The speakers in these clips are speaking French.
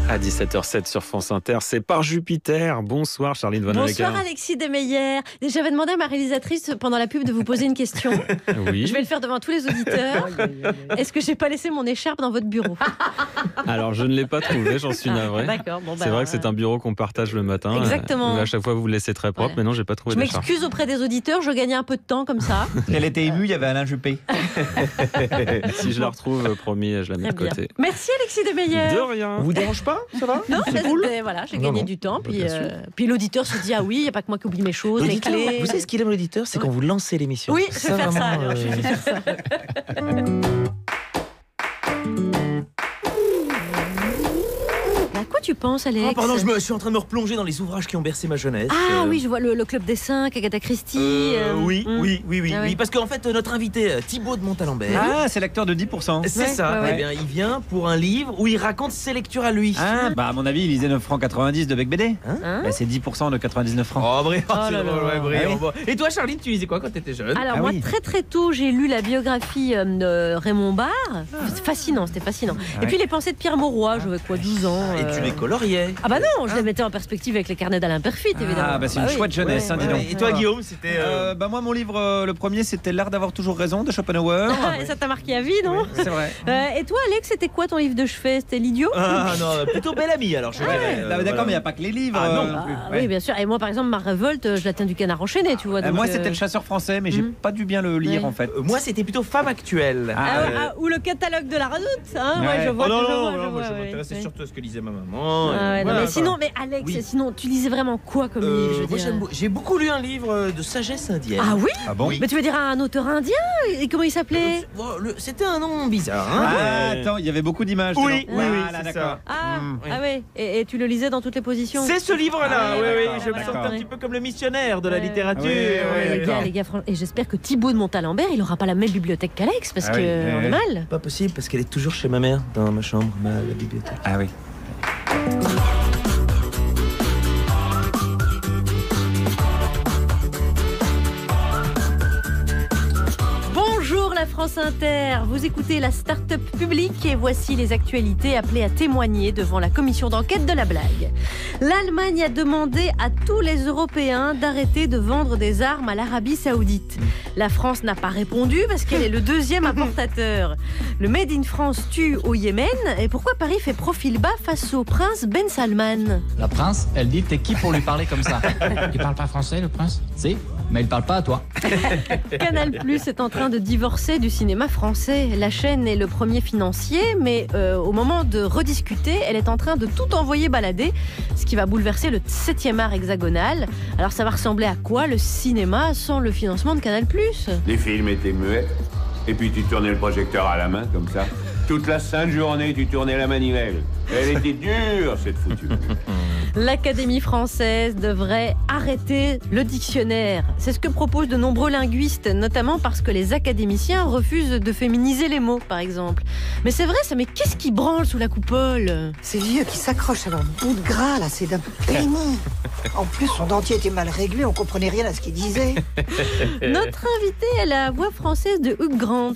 À 17h07 sur France Inter, c'est Par Jupiter. Bonsoir Charline Van Hoecker. Bonsoir Alexis Desmeyer. J'avais demandé à ma réalisatrice pendant la pub de vous poser une question. Oui. Je vais le faire devant tous les auditeurs. Est-ce que j'ai pas laissé mon écharpe dans votre bureau? Alors je ne l'ai pas trouvé, j'en suis navré. D'accord. C'est vrai que c'est un bureau qu'on partage le matin. Exactement. À chaque fois vous le laissez très propre, Ouais. mais non, j'ai pas trouvé Je d'écharpe. m'excuse auprès des auditeurs, je gagnais un peu de temps comme ça. Elle était émue, il y avait Alain Juppé. Si je la retrouve, promis, je la mets Très de bien. côté. Merci Alexis Desmeyer. De rien. On vous dérange pas? Ça va? Non, voilà, j'ai gagné du temps. Puis, bien sûr. puis l'auditeur se dit ah oui, il n'y a pas que moi qui oublie mes choses, mes L'auditeur, clés. vous savez ce qu'il aime l'auditeur, c'est quand vous lancez l'émission. Oui, je vais faire ça. vraiment, Alors, je vais faire ça. À quoi tu penses, Alex? Oh, pardon, je suis en train de me replonger dans les ouvrages qui ont bercé ma jeunesse. Ah oui, je vois le Club des 5, Agatha Christie. Oui, hmm. oui, Ah oui. parce qu'en fait, notre invité, Thibaut de Montalembert, Ah, c'est l'acteur de 10%. c'est Ouais, ça. ouais, Eh bien, il vient pour un livre où il raconte ses lectures à lui. Ah, bah à mon avis, il lisait 9 francs 90 de Bec BD. Hein Bah, c'est 10% de 99 francs. Oh, brillant, Oh c'est là drôle, là. ouais, brillant. Ah oui. Bon. Et toi, Charline, tu lisais quoi quand t'étais jeune? Alors Ah moi oui. très tôt j'ai lu la biographie de Raymond Barre. C'est fascinant, c'était fascinant. Et ouais. puis les pensées de Pierre Mauroy, j'avais quoi 12 ans. Et tu les coloriais. Ah bah non, je les mettais en perspective avec les carnets d'Alain Perfit évidemment. Ah, bah c'est une oui. chouette jeunesse, hein, dis donc. Et toi, Guillaume, c'était. Bah moi, mon livre, le premier, c'était L'art d'avoir toujours raison de Schopenhauer. Ah, et ça t'a marqué à vie, non? C'est vrai. Et toi Alex, c'était quoi ton livre de chevet? C'était L'Idiot? Ah non, plutôt bel ami alors, je dirais. Non, mais d'accord, mais il n'y a pas que les livres. Ah, non. non plus. Ah, Ouais. oui bien sûr. Et moi par exemple ma révolte, je la tiens du Canard enchaîné, tu vois. Donc, Moi, c'était Le Chasseur français, mais j'ai pas dû bien le lire Ouais. en fait. Moi, c'était plutôt Femme actuelle. ou le catalogue de la Redoute, hein. Ouais. Ouais, je vois. Oh non, je non, vois, non, je moi vois, je ouais. m'intéressais Ouais. surtout à ce que lisait ma maman. Ah ouais, non, Voilà, mais quoi. sinon, mais Alex, Oui. sinon, tu lisais vraiment quoi comme livre, je veux Moi, dire j'ai beaucoup lu un livre de sagesse indienne. Ah oui? Ah bon? Oui. Mais tu veux dire un auteur indien? Et comment il s'appelait? C'était un nom bizarre. Hein, Ah, attends, il y avait beaucoup d'images. Oui, dedans. oui, oui, Voilà, c'est d'accord. Ah, oui. ah ouais. Et tu le lisais dans toutes les positions? C'est ce livre-là, Ah, oui, oui, d'accord, je me d'accord. sentais un petit peu comme le missionnaire de la Ouais. littérature. Ah oui, oui, Les d'accord. gars, et j'espère que Thibaut de Montalembert, il aura pas la même bibliothèque qu'Alex, parce Ah que oui, on est mal. Pas possible parce qu'elle est toujours chez ma mère dans ma chambre, la bibliothèque. Ah oui. Bonjour la France Inter, vous écoutez la start-up publique et voici les actualités appelées à témoigner devant la commission d'enquête de la blague. L'Allemagne a demandé à tous les Européens d'arrêter de vendre des armes à l'Arabie Saoudite. La France n'a pas répondu parce qu'elle est le deuxième importateur. Le Made in France tue au Yémen. Et pourquoi Paris fait profil bas face au prince Ben Salman? La prince, elle dit t'es qui pour lui parler comme ça? Il parle pas français le prince? Si, mais il parle pas à toi. Canal+ est en train de divorcer du cinéma français. La chaîne est le premier financier, mais au moment de rediscuter, elle est en train de tout envoyer balader, ce qui va bouleverser le 7e art hexagonal. Alors ça va ressembler à quoi le cinéma sans le financement de Canal+? Les films étaient muets, et puis tu tournais le projecteur à la main, comme ça. Toute la sainte journée, tu tournais la manivelle. Elle était dure, cette foutue. L'Académie française devrait arrêter le dictionnaire. C'est ce que proposent de nombreux linguistes, notamment parce que les académiciens refusent de féminiser les mots, par exemple. Mais c'est vrai, ça, mais qu'est-ce qui branle sous la coupole? Ces vieux qui s'accrochent à leur bout de gras, là, c'est d'un pénible. En plus, son dentier était mal réglé, on comprenait rien à ce qu'il disait. Notre invité est la voix française de Hugh Grant.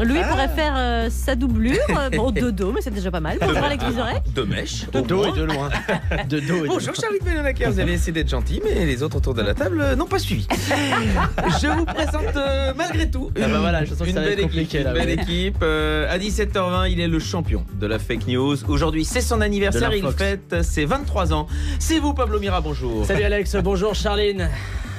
Lui pourrait faire sa doublure, bon, de dos, mais c'est déjà pas mal. Bonjour Alex Vizorek. De mèche. De dos et de loin. De dos et de Bonjour Charlie de Benonacker, vous avez essayé d'être gentil, mais les autres autour de la table n'ont pas suivi. Je vous présente malgré tout Ah bah voilà, je sens que une ça va être belle compliqué, équipe, là, une belle ouais. équipe. À 17h20, il est le champion de la fake news. Aujourd'hui, c'est son anniversaire, De il l'infox. fête ses 23 ans. C'est vous Pablo Mira, bonjour. Salut Alex, bonjour Charline.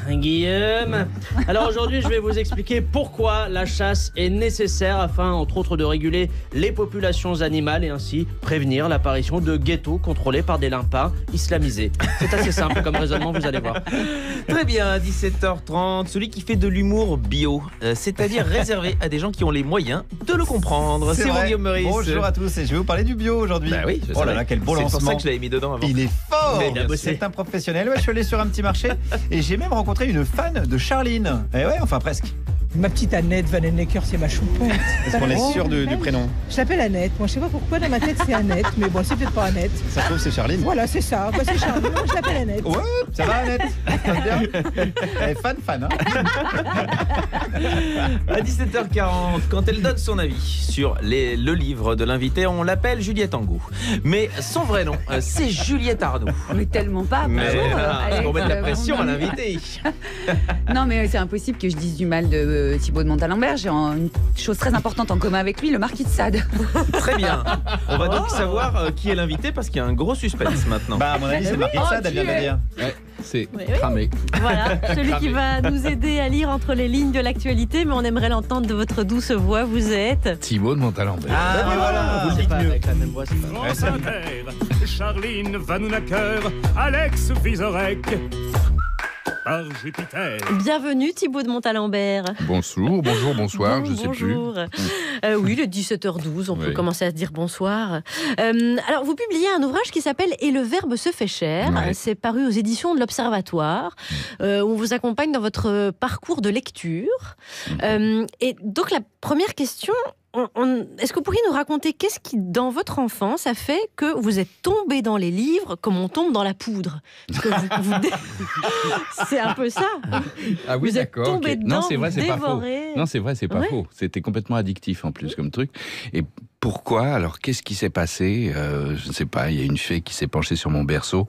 Guillaume. Alors aujourd'hui, je vais vous expliquer pourquoi la chasse est nécessaire afin, entre autres, de réguler les populations animales et ainsi prévenir l'apparition de ghettos contrôlés par des limpins islamisés. C'est assez simple comme raisonnement, vous allez voir. Très bien, à 17h30, celui qui fait de l'humour bio, c'est-à-dire réservé à des gens qui ont les moyens de le comprendre. C'est vous vrai. Guillaume Meurice. Bonjour à tous, et je vais vous parler du bio aujourd'hui. Bah oui, je oh là savais. là, quel beau C'est lancement. pour ça que je l'avais mis dedans avant. Il est fort. Mais il a bossé. C'est un professionnel. Ouais, je suis allé sur un petit marché et j'ai même rencontré une fan de Charline. Et ouais, enfin presque. Ma petite Annette Vanennecker, c'est ma choupette. Est-ce qu'on est sûr du prénom? Je l'appelle Annette. Moi, je sais pas pourquoi dans ma tête c'est Annette, mais bon, c'est peut-être pas Annette. Ça se trouve, c'est Charline. Voilà, c'est ça. Bah, c'est Charline. Moi, je l'appelle Annette. Ouais, ça va Annette? Ça se passe bien. Elle est fan, hein. À 17h40, quand elle donne son avis sur le livre de l'invité, on l'appelle Juliette Angot. Mais son vrai nom, c'est Juliette Arnaud. Mais tellement pas. Mais Bonjour, Alex, on met de la pression à bonjour. l'invité. Non, mais c'est impossible que je dise du mal de Thibaut de Montalembert. J'ai une chose très importante en commun avec lui, le marquis de Sade. Très bien. On va donc savoir qui est l'invité parce qu'il y a un gros suspense maintenant. Bah, à mon avis, c'est le marquis de Sade, elle vient de le dire. Ouais, c'est Oui. cramé. Voilà, celui qui va nous aider à lire entre les lignes de l'actualité, mais on aimerait l'entendre de votre douce voix. Vous êtes Thibaut de Montalembert. Ah, mais voilà, vous le dites mieux. Avec la même voix, c'est pas grave. Ouais, France Inter, Charline Vanhoenacker, Alex Vizorek, par Jupiter. bienvenue Thibaut de Montalembert. Bonjour, bonsoir, je sais plus. Bonjour. Oui, le 17h12, on peut Oui. commencer à se dire bonsoir. Alors, vous publiez un ouvrage qui s'appelle « Et le verbe se fait cher Ouais. C'est paru aux éditions de l'Observatoire. On vous accompagne dans votre parcours de lecture. Et donc, la première question... Est-ce que vous pourriez nous raconter qu'est-ce qui, dans votre enfance, a fait que vous êtes tombé dans les livres comme on tombe dans la poudre? Parce que c'est un peu ça. Ah oui, Vous êtes d'accord. tombé ok. dedans, Non, c'est vrai, vous c'est pas faux. dévorez. Non, c'est vrai, c'est pas Ouais. faux. C'était complètement addictif en plus comme truc. Et pourquoi? Alors, qu'est-ce qui s'est passé? Je ne sais pas. Il y a une fée qui s'est penchée sur mon berceau.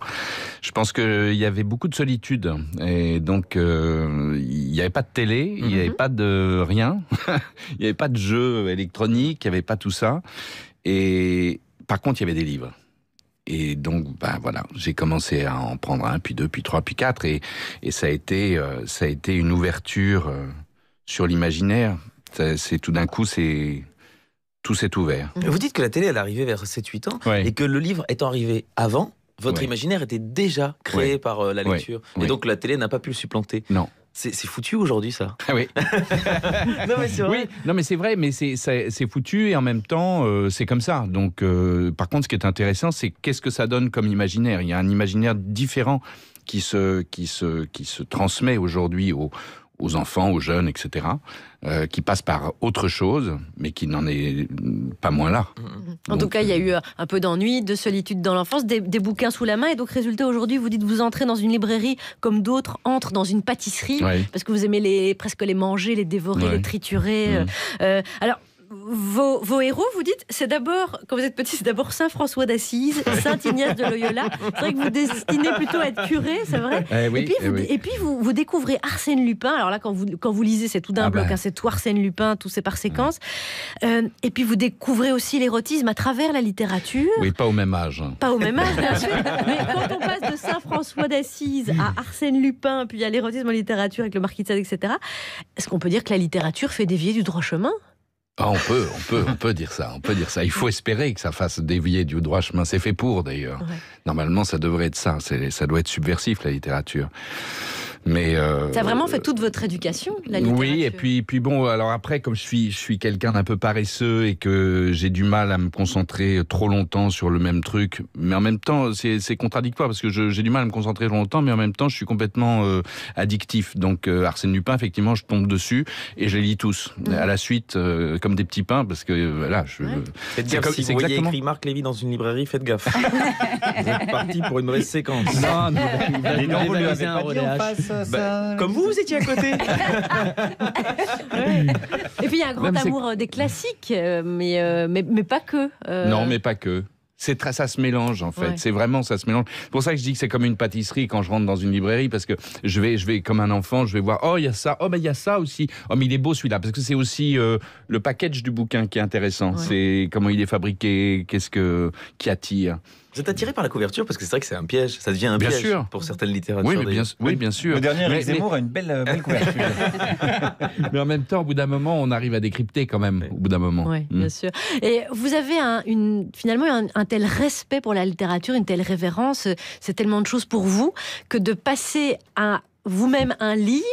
Je pense qu'il y avait beaucoup de solitude. Et donc, il n'y avait pas de télé, il n'y avait pas de rien. Il n'y avait pas de jeux électroniques, il n'y avait pas tout ça. Et par contre, il y avait des livres. Et donc, ben voilà, j'ai commencé à en prendre un, puis deux, puis trois, puis quatre. Et ça a été une ouverture sur l'imaginaire. C'est tout d'un coup, tout s'est ouvert. Vous dites que la télé, elle est arrivée vers 7-8 ans Ouais. et que le livre étant arrivé avant, votre Ouais. imaginaire était déjà créé Ouais. par la Ouais. lecture. Ouais. Et donc la télé n'a pas pu le supplanter. Non. C'est foutu aujourd'hui, ça. Ah oui. Non, mais c'est vrai. Oui, non mais c'est vrai, mais c'est foutu et en même temps c'est comme ça. Donc par contre, ce qui est intéressant, c'est qu'est-ce que ça donne comme imaginaire. Il y a un imaginaire différent qui se transmet aujourd'hui aux enfants, aux jeunes, etc., qui passe par autre chose, mais qui n'en est pas moins là. En tout cas, il y a eu un peu d'ennui, de solitude dans l'enfance, des bouquins sous la main. Et donc, résultat, aujourd'hui, vous dites vous entrez dans une librairie comme d'autres entrent dans une pâtisserie, Ouais. parce que vous aimez presque les manger, les dévorer, Ouais. les triturer. Alors, vos héros, vous dites, c'est d'abord, quand vous êtes petit, c'est d'abord Saint François d'Assise, Saint Ignace de Loyola. C'est vrai que vous destinez plutôt à être curé, c'est vrai. Eh oui, Et puis, vous découvrez Arsène Lupin. Alors là, quand vous lisez, c'est tout d'un bloc, hein, c'est tout Arsène Lupin, tout c'est par séquence. Et puis, vous découvrez aussi l'érotisme à travers la littérature. Oui, pas au même âge. Pas au même âge, bien sûr. Mais quand on passe de Saint François d'Assise à Arsène Lupin, puis à l'érotisme en littérature avec le Marquis de Sade, etc., est-ce qu'on peut dire que la littérature fait dévier du droit chemin? Ah, on peut dire ça, on peut dire ça. Il faut espérer que ça fasse dévier du droit chemin. C'est fait pour, d'ailleurs. Ouais. Normalement, ça devrait être ça. Ça doit être subversif, la littérature. Mais Ça a vraiment fait toute votre éducation, la littérature. oui, et puis bon, alors après, comme je suis quelqu'un d'un peu paresseux et que j'ai du mal à me concentrer trop longtemps sur le même truc, mais en même temps, c'est contradictoire parce que j'ai du mal à me concentrer longtemps, mais en même temps, je suis complètement addictif. Donc Arsène Lupin, effectivement, je tombe dessus et je les lis tous à la suite, comme des petits pains, parce que voilà, Faites gaffe, si vous voyez écrit Marc Lévy dans une librairie, faites gaffe. Vous êtes parti pour une mauvaise séquence. Non, vous lui avez pas dit en face ça. Comme vous étiez à côté. Ouais. Et puis il y a un grand Même amour des classiques, mais pas que. Non, mais pas que. Ça se mélange en fait. Ouais. C'est vraiment, ça se mélange. C'est pour ça que je dis que c'est comme une pâtisserie quand je rentre dans une librairie, parce que je vais comme un enfant, je vais voir, oh il y a ça, oh mais il y a ça aussi, oh mais il est beau celui-là, parce que c'est aussi le package du bouquin qui est intéressant. Ouais. C'est comment il est fabriqué, qui attire. Vous êtes attiré par la couverture parce que c'est vrai que c'est un piège. Ça devient un Bien piège sûr. pour certaines littératures. Oui, bien sûr. Le dernier, Eric Mais- Zemmour, a une belle couverture. Mais en même temps, au bout d'un moment, on arrive à décrypter quand même. Au bout d'un moment. Oui, bien sûr. Et vous avez finalement un tel respect pour la littérature, une telle révérence, c'est tellement de choses pour vous, que de passer à vous-même un livre,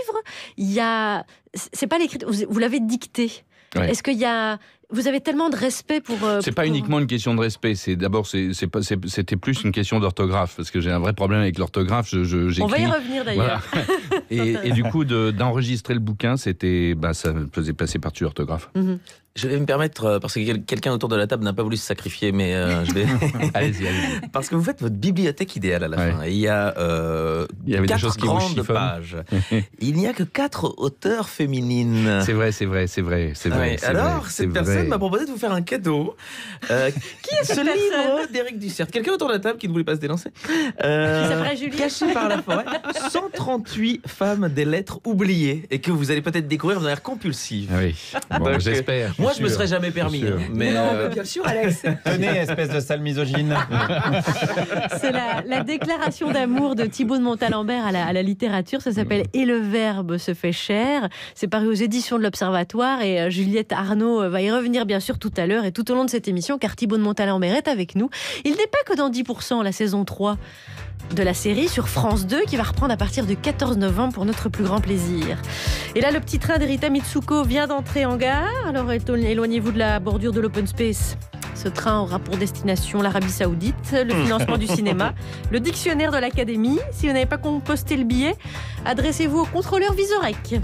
c'est pas l'écriture, vous l'avez dicté. Ouais. Est-ce qu'il y a... Vous avez tellement de respect pour... C'est pas uniquement une question de respect. C'était plus une question d'orthographe, parce que j'ai un vrai problème avec l'orthographe. On va y J'écris. revenir d'ailleurs. Voilà. Et du coup, d'enregistrer le bouquin, c'était, ça me faisait passer par-dessus l'orthographe. Je vais me permettre, parce que quelqu'un autour de la table n'a pas voulu se sacrifier, mais je vais... Allez-y. Parce que vous faites votre bibliothèque idéale à la fin. Et il y a il y avait 4 des choses qui grandes pages. Il n'y a que 4 auteurs féminines. C'est vrai. Alors, cette personne m'a proposé de vous faire un cadeau. Qui est cette livre d'Éric Dussert. Quelqu'un autour de la table qui ne voulait pas se dénoncer. Qui s'appelle Julie. Caché par la forêt. 138 femmes des lettres oubliées et que vous allez peut-être découvrir de manière compulsive. Oui. Bon, j'espère. Moi, je me serais jamais permis. Mais bien sûr, Alex. Tenez, espèce de sale misogyne. C'est la déclaration d'amour de Thibaut de Montalembert à la littérature. Ça s'appelle « Et le verbe se fait chair ». C'est paru aux éditions de l'Observatoire et Juliette Arnaud va y revenir bien sûr tout à l'heure et tout au long de cette émission car Thibaut de Montalembert est avec nous. Il n'est pas que dans 10%, la saison 3 de la série sur France 2 qui va reprendre à partir du 14 novembre pour notre plus grand plaisir. Et là, le petit train d'Erita Mitsuko vient d'entrer en gare. Alors éloignez-vous de la bordure de l'open space. Ce train aura pour destination l'Arabie Saoudite, le financement du cinéma, le dictionnaire de l'Académie. Si vous n'avez pas composté le billet, adressez-vous au contrôleur Visorec.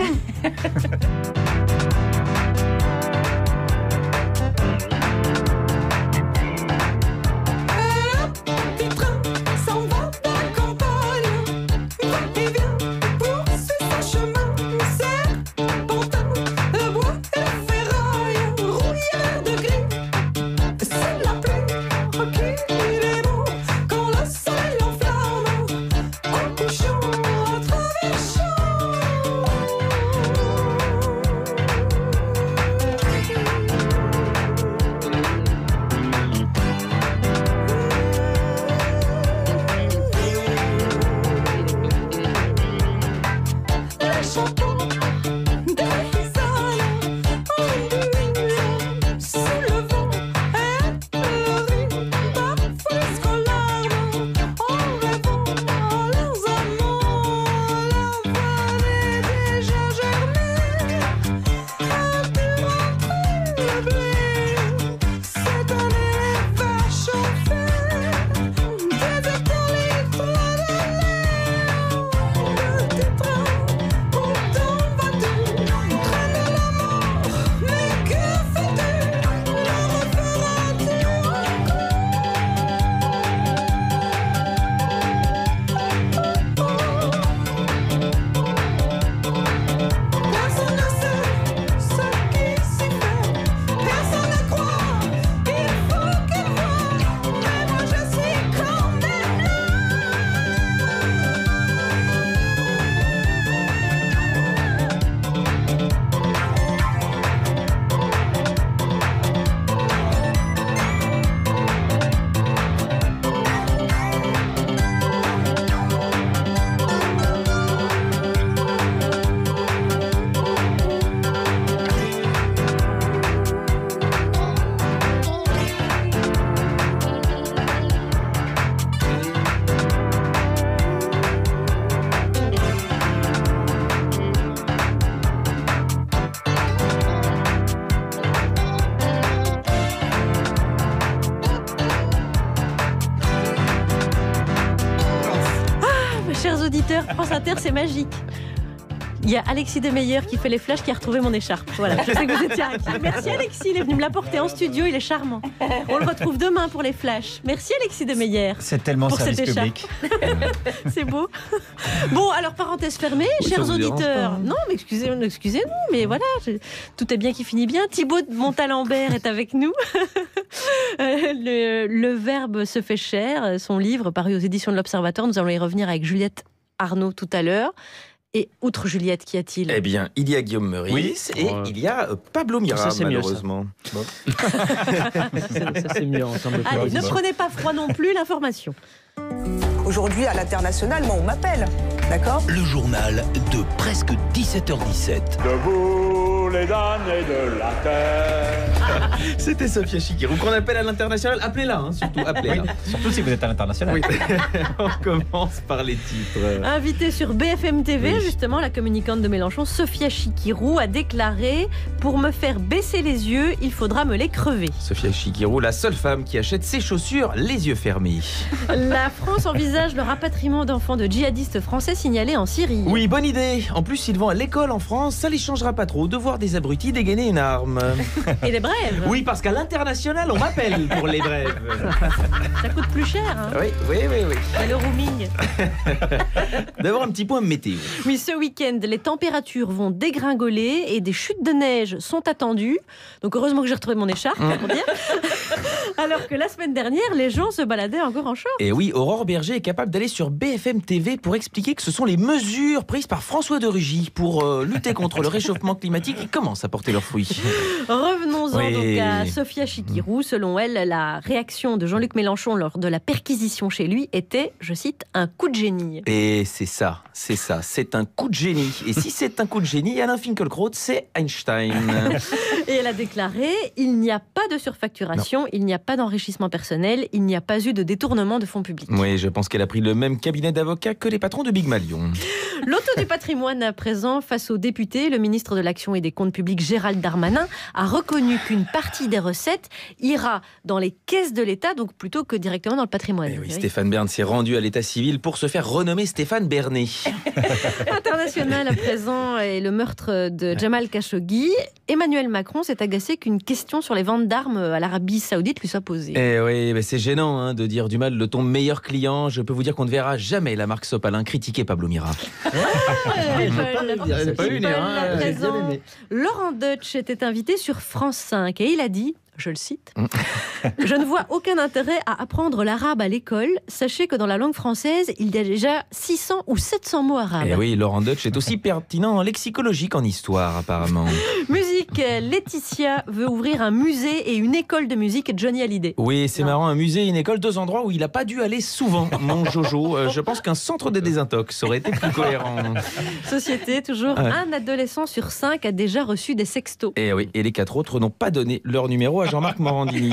France Inter, c'est magique. Il y a Alexis Demeyer qui fait les flashs qui a retrouvé mon écharpe. Voilà, je sais que vous étiez inquiets. Merci Alexis, il est venu me l'apporter en studio, il est charmant. On le retrouve demain pour les flashs. Merci Alexis Demeyer. C'est tellement service public. C'est beau. Bon, alors parenthèse fermée, chers auditeurs. Non, mais excusez-nous, mais voilà, tout est bien qui finit bien. Thibaut de Montalembert est avec nous. Le verbe se fait chair, son livre paru aux éditions de l'Observatoire. Nous allons y revenir avec Juliette Arnaud tout à l'heure. Et outre Juliette, qu'y a-t-il ? Eh bien, il y a Guillaume Meurice et il y a Pablo Mira, malheureusement. Bon. ça c'est mieux en termes de Allez, ne prenez pas froid non plus, l'information. Aujourd'hui, à l'international, moi, on m'appelle, d'accord ? Le journal de presque 17h17. Debout tous les damnés de la terre. C'était Sophia Chikirou qu'on appelle à l'international. Appelez-la, hein, surtout. Appelez-la. Oui, surtout si vous êtes à l'international. Oui. On commence par les titres. Invitée sur BFM TV, Oui. justement, la communicante de Mélenchon, Sophia Chikirou, a déclaré « Pour me faire baisser les yeux, il faudra me les crever ». Sophia Chikirou, la seule femme qui achète ses chaussures les yeux fermés. La France envisage le rapatriement d'enfants de djihadistes français signalés en Syrie. Oui, bonne idée. En plus, ils vont à l'école en France, ça les changera pas trop de voir des abrutis dégainer une arme. Et les brèves. Oui, parce qu'à l'international, on m'appelle pour les brèves. Ça coûte plus cher. Hein. Oui. Il y a le roaming. D'avoir un petit point météo. Oui, ce week-end, les températures vont dégringoler et des chutes de neige sont attendues. Donc heureusement que j'ai retrouvé mon écharpe, pour dire. Alors que la semaine dernière, les gens se baladaient encore en short. Et oui, Aurore Berger est capable d'aller sur BFM TV pour expliquer que ce sont les mesures prises par François de Rugy pour lutter contre le réchauffement climatique qui commencent à porter leurs fruits. Revenons-en Oui. donc à Sophia Chikirou. Selon elle, la réaction de Jean-Luc Mélenchon lors de la perquisition chez lui était, je cite, un coup de génie. Et c'est ça, c'est un coup de génie. Et si c'est un coup de génie, Alain Finkielkraut, c'est Einstein. Et elle a déclaré « Il n'y a pas de surfacturation, il n'y a pas d'enrichissement personnel, il n'y a pas eu de détournement de fonds publics. » Oui, je pense qu'elle a pris le même cabinet d'avocats que les patrons de Big Malion. L'auto du patrimoine à présent, face aux députés, le ministre de l'Action et des Comptes publics Gérald Darmanin a reconnu qu'une partie des recettes ira dans les caisses de l'État, donc plutôt que directement dans le patrimoine. Oui, Stéphane Bern s'est rendu à l'état civil pour se faire renommer Stéphane Bernet. International à présent et le meurtre de Jamal Khashoggi. Emmanuel Macron s'est agacé qu'une question sur les ventes d'armes à l'Arabie Saoudite lui soit posée. Eh oui, mais c'est gênant hein, de dire du mal de ton meilleur client. Je peux vous dire qu'on ne verra jamais la marque Sopalin critiquer Pablo Mira. C'est pas une Laurent Deutsch était invité sur France 5 et il a dit, je le cite, « Je ne vois aucun intérêt à apprendre l'arabe à l'école. Sachez que dans la langue française, il y a déjà 600 ou 700 mots arabes. » Eh oui, Laurent Deutsch est aussi pertinent en lexicologie qu'en histoire, apparemment. Musique, Laetitia veut ouvrir un musée et une école de musique Johnny Hallyday. Oui, c'est marrant, un musée et une école, deux endroits où il n'a pas dû aller souvent, mon Jojo. Je pense qu'un centre de désintox aurait été plus cohérent. Société, toujours, Ouais. un adolescent sur 5 a déjà reçu des sextos. Et oui, et les 4 autres n'ont pas donné leur numéro à Jean-Marc Morandini.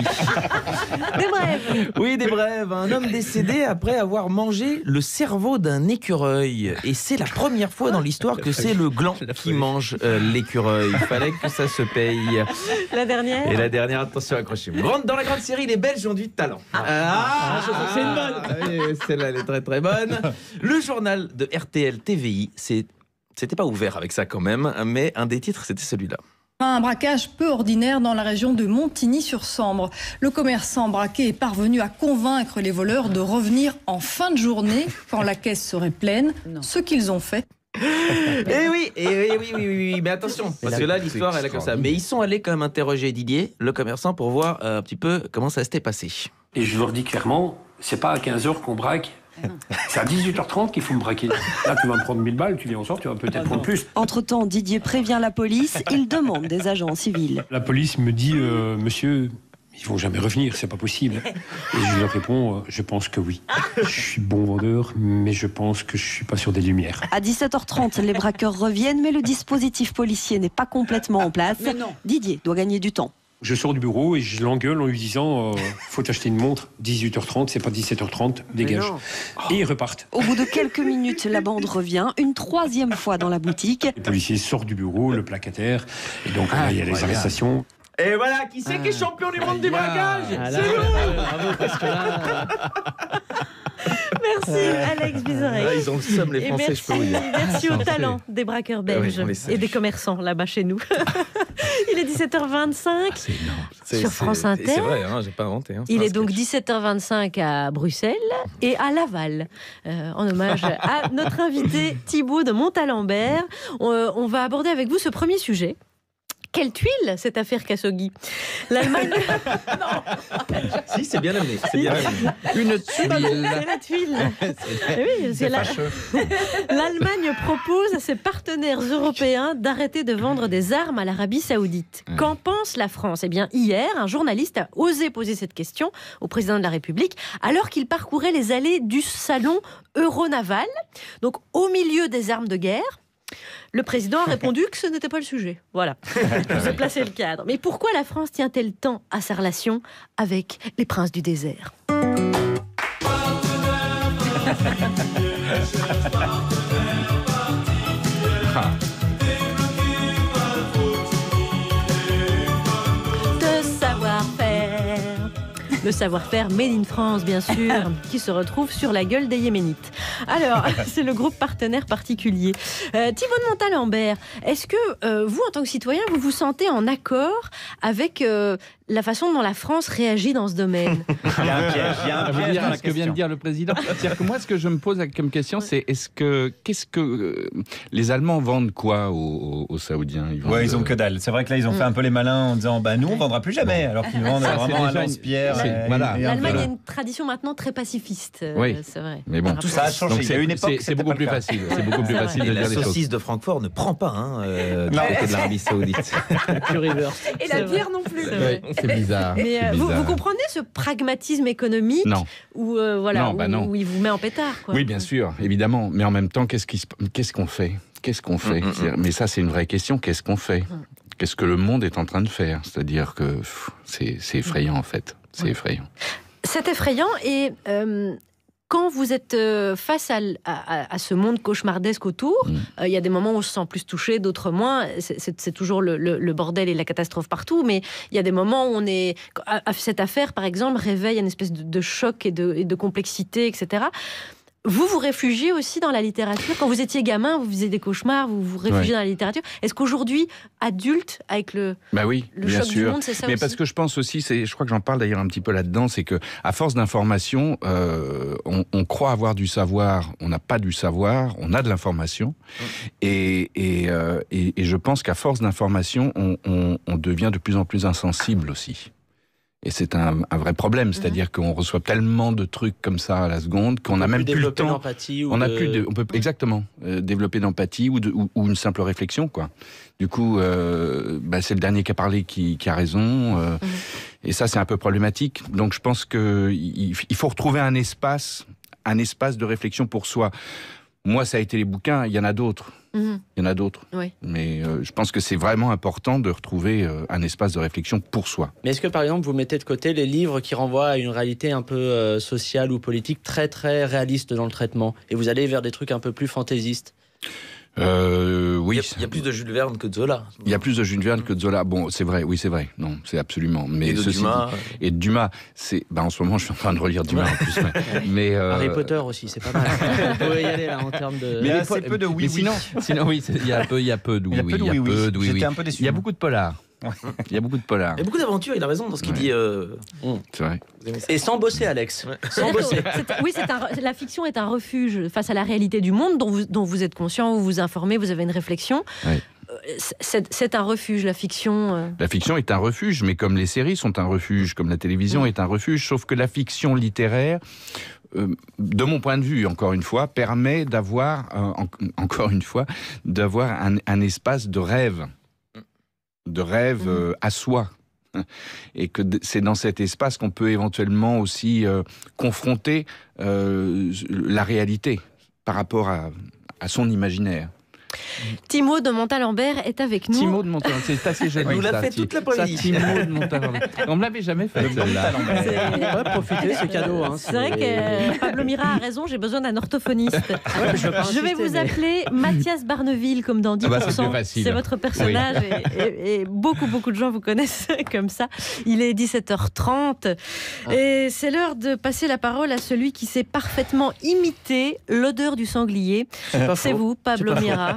Des brèves. Oui, des brèves. Un homme décédé après avoir mangé le cerveau d'un écureuil. Et c'est la première fois dans l'histoire que c'est le gland qui mange l'écureuil. Il fallait que ça se paye. La dernière. Et la dernière, attention, accrochez-vous. Dans la grande série, les Belges ont du talent. C'est une bonne. Celle-là, elle est très très bonne. Le journal de RTL TVI, c'était pas ouvert avec ça quand même, mais un des titres, c'était celui-là. Un braquage peu ordinaire dans la région de Montigny-sur-Sambre. Le commerçant braqué est parvenu à convaincre les voleurs de revenir en fin de journée quand la caisse serait pleine, ce qu'ils ont fait. Eh oui, mais attention, parce que là l'histoire elle est comme ça. Mais ils sont allés quand même interroger Didier, le commerçant, pour voir un petit peu comment ça s'était passé. Et je leur dis clairement, c'est pas à 15h qu'on braque. C'est à 18h30 qu'il faut me braquer. Là, tu vas me prendre 1000 balles, tu dis on sort, tu vas peut-être prendre plus. Entre-temps, Didier prévient la police, il demande des agents civils. La police me dit, monsieur, ils vont jamais revenir, c'est pas possible. Et je leur réponds, je pense que oui. Je suis bon vendeur, mais je pense que je suis pas sur des lumières. À 17h30, les braqueurs reviennent, mais le dispositif policier n'est pas complètement en place. Didier doit gagner du temps. Je sors du bureau et je l'engueule en lui disant faut t'acheter une montre, 18h30, c'est pas 17h30, dégage. Et ils repartent. Au bout de quelques minutes, la bande revient, une troisième fois dans la boutique. Les policiers sortent du bureau, le placataire, et donc là, il y a les arrestations. Et voilà, qui c'est qui est champion du monde du braquage? C'est nous. Merci Alex Vizorek. Ils ont le seum les Français, je peux vous dire. Merci au talent des braqueurs belges et des commerçants là-bas chez nous. Il est 17h25 sur France Inter. C'est vrai, hein, j'ai pas inventé. Hein, il est donc 17h25 à Bruxelles et à Laval, en hommage à notre invité Thibaut de Montalembert. On va aborder avec vous ce premier sujet. Quelle tuile, cette affaire Khashoggi? L'Allemagne... Si, c'est bien amené. C'est bien amené. Une tuile. C'est la tuile. Oui, c'est L'Allemagne propose à ses partenaires européens d'arrêter de vendre des armes à l'Arabie Saoudite. Qu'en pense la France? Eh bien, hier, un journaliste a osé poser cette question au président de la République alors qu'il parcourait les allées du salon Euronaval, donc au milieu des armes de guerre. Le président a répondu que ce n'était pas le sujet. Voilà, vous avez placé le cadre. Mais pourquoi la France tient-elle tant à sa relation avec les princes du désert ? De savoir-faire. Le savoir-faire made in France, bien sûr, qui se retrouve sur la gueule des Yéménites. Alors, c'est le groupe partenaire particulier. Thibaut de Montalembert, est-ce que vous, en tant que citoyen, vous vous sentez en accord avec la façon dont la France réagit dans ce domaine? Il y a un piège, il y a un piège dans la ce que vient de dire le président. C'est-à-dire que moi, ce que je me pose comme question, c'est qu'est-ce que les Allemands vendent quoi aux Saoudiens? Ils ont que dalle. C'est vrai que là, ils ont fait un peu les malins en disant nous, on vendra plus jamais, alors qu'ils vendent vraiment un lance-pierre. L'Allemagne a une tradition maintenant très pacifiste. Oui, c'est vrai. Mais bon, tout ça a changé. Il y a une époque, c'est beaucoup plus facile. C'est beaucoup plus facile de dire les choses. La saucisse de Francfort ne prend pas du côté de l'Arabie Saoudite. Et la bière non plus. C'est bizarre. Mais vous comprenez ce pragmatisme économique où il vous met en pétard, quoi. Oui, bien sûr, évidemment. Mais en même temps, qu'est-ce qu'on fait? Mais ça, c'est une vraie question. Qu'est-ce qu'on fait? Qu'est-ce que le monde est en train de faire? C'est-à-dire que c'est effrayant, en fait. C'est effrayant. C'est effrayant et quand vous êtes face à ce monde cauchemardesque autour, il y a des moments où on se sent plus touché, d'autres moins. C'est toujours le bordel et la catastrophe partout, mais il y a des moments où cette affaire, par exemple, réveille une espèce de choc et de complexité, etc. Vous vous réfugiez aussi dans la littérature. Quand vous étiez gamin, vous faisiez des cauchemars, vous vous réfugiez dans la littérature. Est-ce qu'aujourd'hui, adulte, avec le choc du monde, c'est ça mais aussi? parce que je pense aussi, je crois que j'en parle d'ailleurs un petit peu là-dedans, c'est que à force d'information, on croit avoir du savoir, on n'a pas du savoir, on a de l'information. Et je pense qu'à force d'information, on devient de plus en plus insensible aussi. Et c'est un vrai problème, c'est-à-dire qu'on reçoit tellement de trucs comme ça à la seconde qu'on n'a même plus le temps. On peut exactement développer d'empathie ou une simple réflexion, quoi. Du coup, c'est le dernier qui a parlé qui a raison, et ça c'est un peu problématique. Donc je pense qu'il faut retrouver un espace de réflexion pour soi. Moi, ça a été les bouquins, il y en a d'autres. Il y en a d'autres. Oui. Mais je pense que c'est vraiment important de retrouver un espace de réflexion pour soi. Mais est-ce que, par exemple, vous mettez de côté les livres qui renvoient à une réalité un peu sociale ou politique très, très réaliste dans le traitement, et vous allez vers des trucs un peu plus fantaisistes? Oui. Il y a plus de Jules Verne que de Zola. Il y a plus de Jules Verne que de Zola. Bon, c'est vrai, oui, c'est vrai. Non, c'est absolument. Mais et de Dumas. Et de Dumas, en ce moment, je suis en train de relire Dumas en plus. Mais Harry Potter aussi, c'est pas mal. Vous pouvez y aller là en termes de. Mais assez peu de oui. Sinon, oui, il y a peu de oui. J'étais un peu déçu. Il y a beaucoup de polars. Il y a beaucoup de polars. Il y a beaucoup d'aventures, il a raison dans ce qu'il dit. C'est vrai. Et sans bosser, Alex. Sans bosser. La fiction est un refuge face à la réalité du monde dont vous êtes conscient, vous vous informez, vous avez une réflexion. Ouais. C'est un refuge, la fiction. La fiction est un refuge, mais comme les séries sont un refuge, comme la télévision est un refuge, sauf que la fiction littéraire, de mon point de vue, encore une fois, permet d'avoir, un espace de rêve. À soi. Et que c'est dans cet espace qu'on peut éventuellement aussi confronter la réalité par rapport à son imaginaire. Thibaut de Montalembert est avec nous. Thibaut de Montalembert, c'est assez joli. On l'a fait toute l'après-midi. Thibaut de Montalembert. On me l'avait jamais fait. Profitez, c'est cadeau. C'est vrai que Pablo Mira a raison, j'ai besoin d'un orthophoniste. Je vais vous appeler Mathias Barneville, comme dans 10%. C'est votre personnage et beaucoup de gens vous connaissent comme ça. Il est 17h30 et c'est l'heure de passer la parole à celui qui sait parfaitement imiter l'odeur du sanglier. C'est vous, Pablo Mira.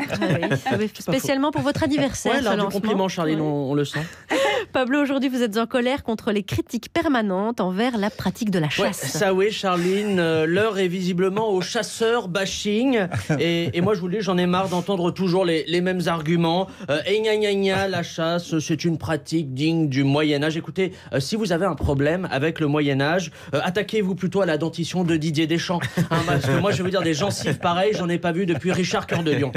Oui, spécialement pour votre anniversaire. Ouais, l'heure du compliment, Charline, on le sent. Pablo, aujourd'hui, vous êtes en colère contre les critiques permanentes envers la pratique de la chasse. Ouais, ça oui, Charline, l'heure est visiblement au chasseur bashing. Et moi, je vous dis, j'en ai marre d'entendre toujours les mêmes arguments. Et gna gna gna, la chasse, c'est une pratique digne du Moyen-Âge. Écoutez, si vous avez un problème avec le Moyen-Âge, attaquez-vous plutôt à la dentition de Didier Deschamps. Parce que moi, je veux dire, des gencives pareilles, j'en ai pas vu depuis Richard Cœur de Lion.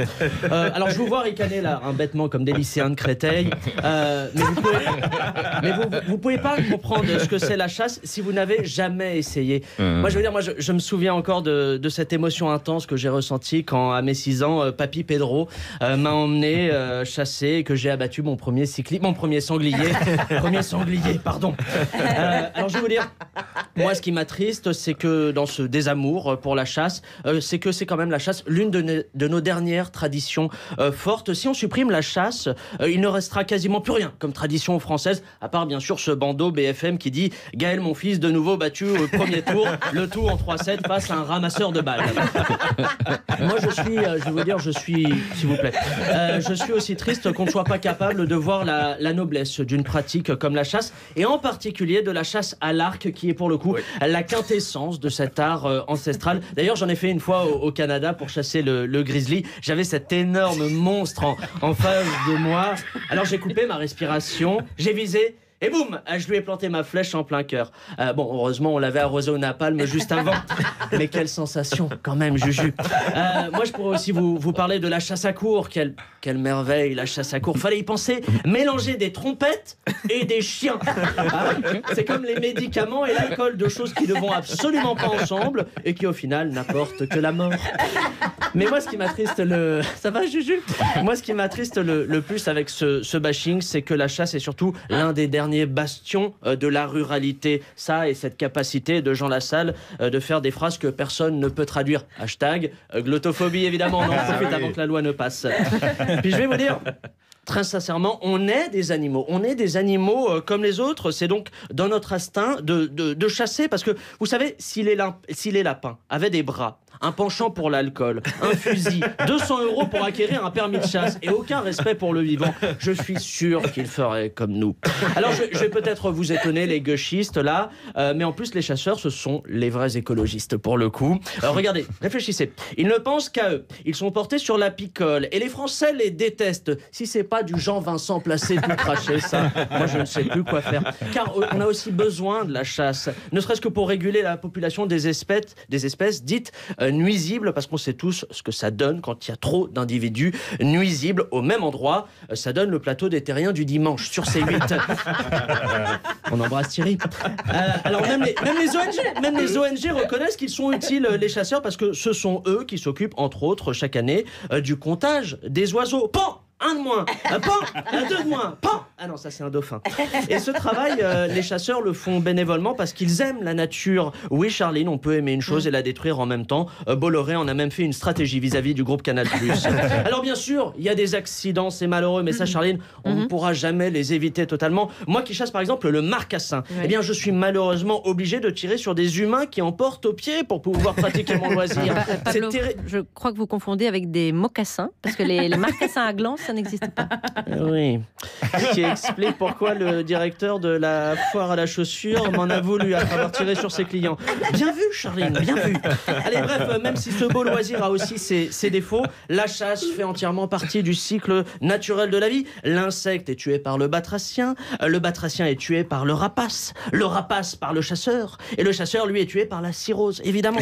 Alors je vous vois ricaner là, bêtement comme des lycéens de Créteil, mais vous pouvez pas comprendre ce que c'est la chasse si vous n'avez jamais essayé. Moi je veux dire, je me souviens encore de cette émotion intense que j'ai ressentie quand à mes 6 ans, papy Pedro m'a emmené chasser et que j'ai abattu mon premier sanglier. Alors je vais vous dire, moi ce qui m'attriste, c'est que dans ce désamour pour la chasse, c'est que c'est quand même la chasse l'une de nos dernières traditions fortes. Si on supprime la chasse, il ne restera quasiment plus rien comme tradition française, à part bien sûr ce bandeau BFM qui dit « Gaël, mon fils, de nouveau battu au premier tour, le tout en 3-7 face à un ramasseur de balles ». Moi je suis, s'il vous plaît, je suis aussi triste qu'on ne soit pas capable de voir la noblesse d'une pratique comme la chasse, et en particulier de la chasse à l'arc, qui est pour le coup la quintessence de cet art ancestral. D'ailleurs, j'en ai fait une fois au Canada pour chasser le grizzly. J'avais cet énorme monstre en face de moi. Alors j'ai coupé ma respiration, j'ai visé, et boum, je lui ai planté ma flèche en plein cœur. Bon, heureusement, on l'avait arrosé au napalm juste avant. Mais quelle sensation, quand même, Juju. Moi, je pourrais aussi vous parler de la chasse à courre. Quelle merveille, la chasse à courre. Fallait y penser, mélanger des trompettes et des chiens. C'est comme les médicaments et l'alcool, deux choses qui ne vont absolument pas ensemble et qui, au final, n'apportent que la mort. Mais moi, ce qui m'attriste Ça va, Juju? Moi, ce qui m'attriste le plus avec ce bashing, c'est que la chasse est surtout l'un des derniers bastions de la ruralité. Ça et cette capacité de Jean Lassalle de faire des phrases que personne ne peut traduire. Hashtag glottophobie, évidemment. On en profite avant que la loi ne passe. Puis je vais vous dire... Très sincèrement, on est des animaux. On est des animaux comme les autres. C'est donc dans notre instinct de chasser. Parce que, vous savez, si les lapins avaient des bras, un penchant pour l'alcool, un fusil, 200 € pour acquérir un permis de chasse et aucun respect pour le vivant, je suis sûr qu'ils feraient comme nous. Alors, je vais peut-être vous étonner, les gauchistes, là, mais en plus, les chasseurs, ce sont les vrais écologistes, pour le coup. Regardez, réfléchissez. Ils ne pensent qu'à eux. Ils sont portés sur la picole. Et les Français les détestent. Si c'est pas du Jean-Vincent Placé tout craché, ça, moi, je ne sais plus quoi faire. Car on a aussi besoin de la chasse, ne serait-ce que pour réguler la population des espèces dites nuisibles, parce qu'on sait tous ce que ça donne quand il y a trop d'individus nuisibles au même endroit. Ça donne le plateau des terriens du dimanche sur C8. On embrasse Thierry. Alors même les ONG reconnaissent qu'ils sont utiles, les chasseurs, parce que ce sont eux qui s'occupent, entre autres, chaque année, du comptage des oiseaux. Pan! Un de moins, pan, deux de moins, pan. Ah non, ça c'est un dauphin. Et ce travail, les chasseurs le font bénévolement parce qu'ils aiment la nature. Oui, Charline, on peut aimer une chose et la détruire en même temps. Bolloré en a même fait une stratégie vis-à-vis du groupe Canal+. Alors bien sûr, il y a des accidents, c'est malheureux, mais ça, Charline, on ne pourra jamais les éviter totalement. Moi qui chasse par exemple le marcassin, eh bien je suis malheureusement obligé de tirer sur des humains qui en portent au pied pour pouvoir pratiquer mon loisir. Pablo, je crois que vous confondez avec des mocassins, parce que les marcassins à gland, ça n'existe pas. Oui. Ce qui explique pourquoi le directeur de la foire à la chaussure m'en a voulu après avoir tiré sur ses clients. Bien vu, Charline, bien vu. Allez, bref, même si ce beau loisir a aussi ses défauts, la chasse fait entièrement partie du cycle naturel de la vie. L'insecte est tué par le batracien est tué par le rapace par le chasseur, et le chasseur, lui, est tué par la cirrhose, évidemment.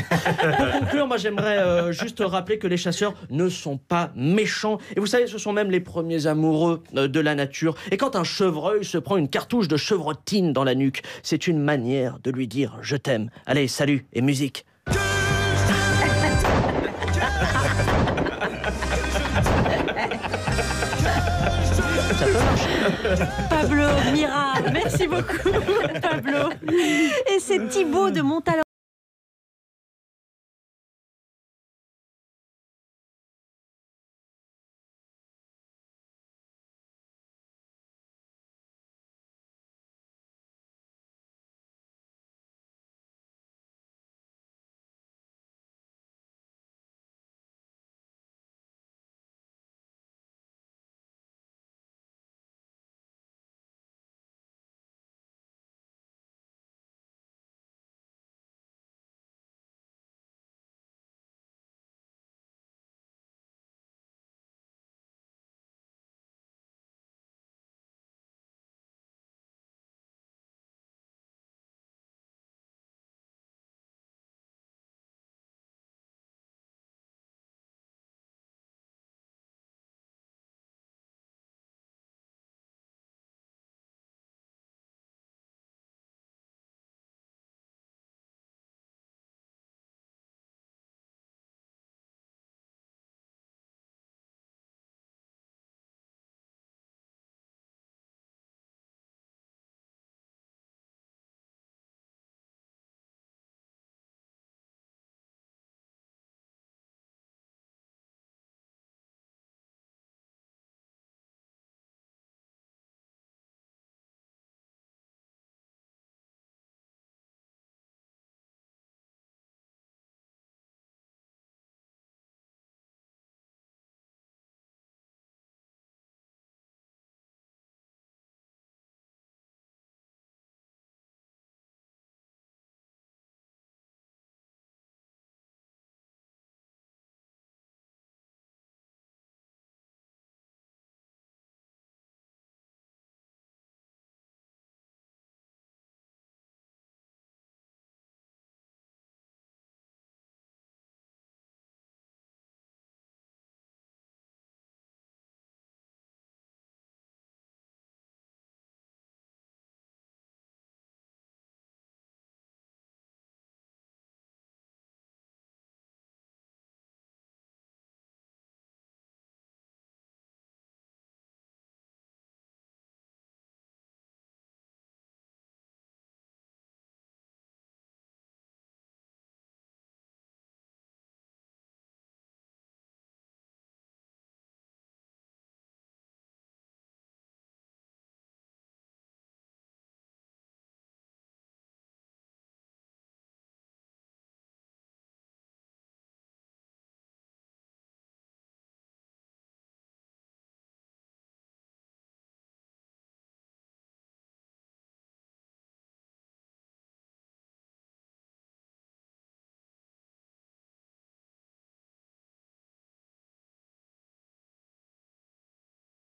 Pour conclure, moi, j'aimerais juste rappeler que les chasseurs ne sont pas méchants. Et vous savez, ce sont même les premiers amoureux de la nature. Et quand un chevreuil se prend une cartouche de chevrotine dans la nuque, c'est une manière de lui dire « je t'aime ». Allez, salut et musique. Ça peut marcher. Pablo Mira, merci beaucoup, Pablo. Et c'est Thibaut de Montalent.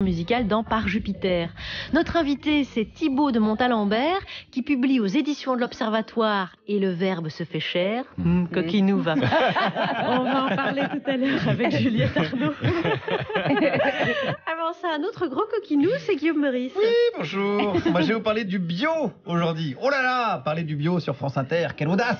Musicale dans Par Jupiter. Notre invité, c'est Thibaut de Montalembert, qui publie aux éditions de l'Observatoire Et le Verbe se fait cher. Coquinou va. On va en parler tout à l'heure avec Juliette Arnaud. Avant ça, un autre gros coquinou, c'est Guillaume Meurice. Oui, bonjour. Moi, je vais vous parler du bio aujourd'hui. Oh là là, parler du bio sur France Inter, quelle audace.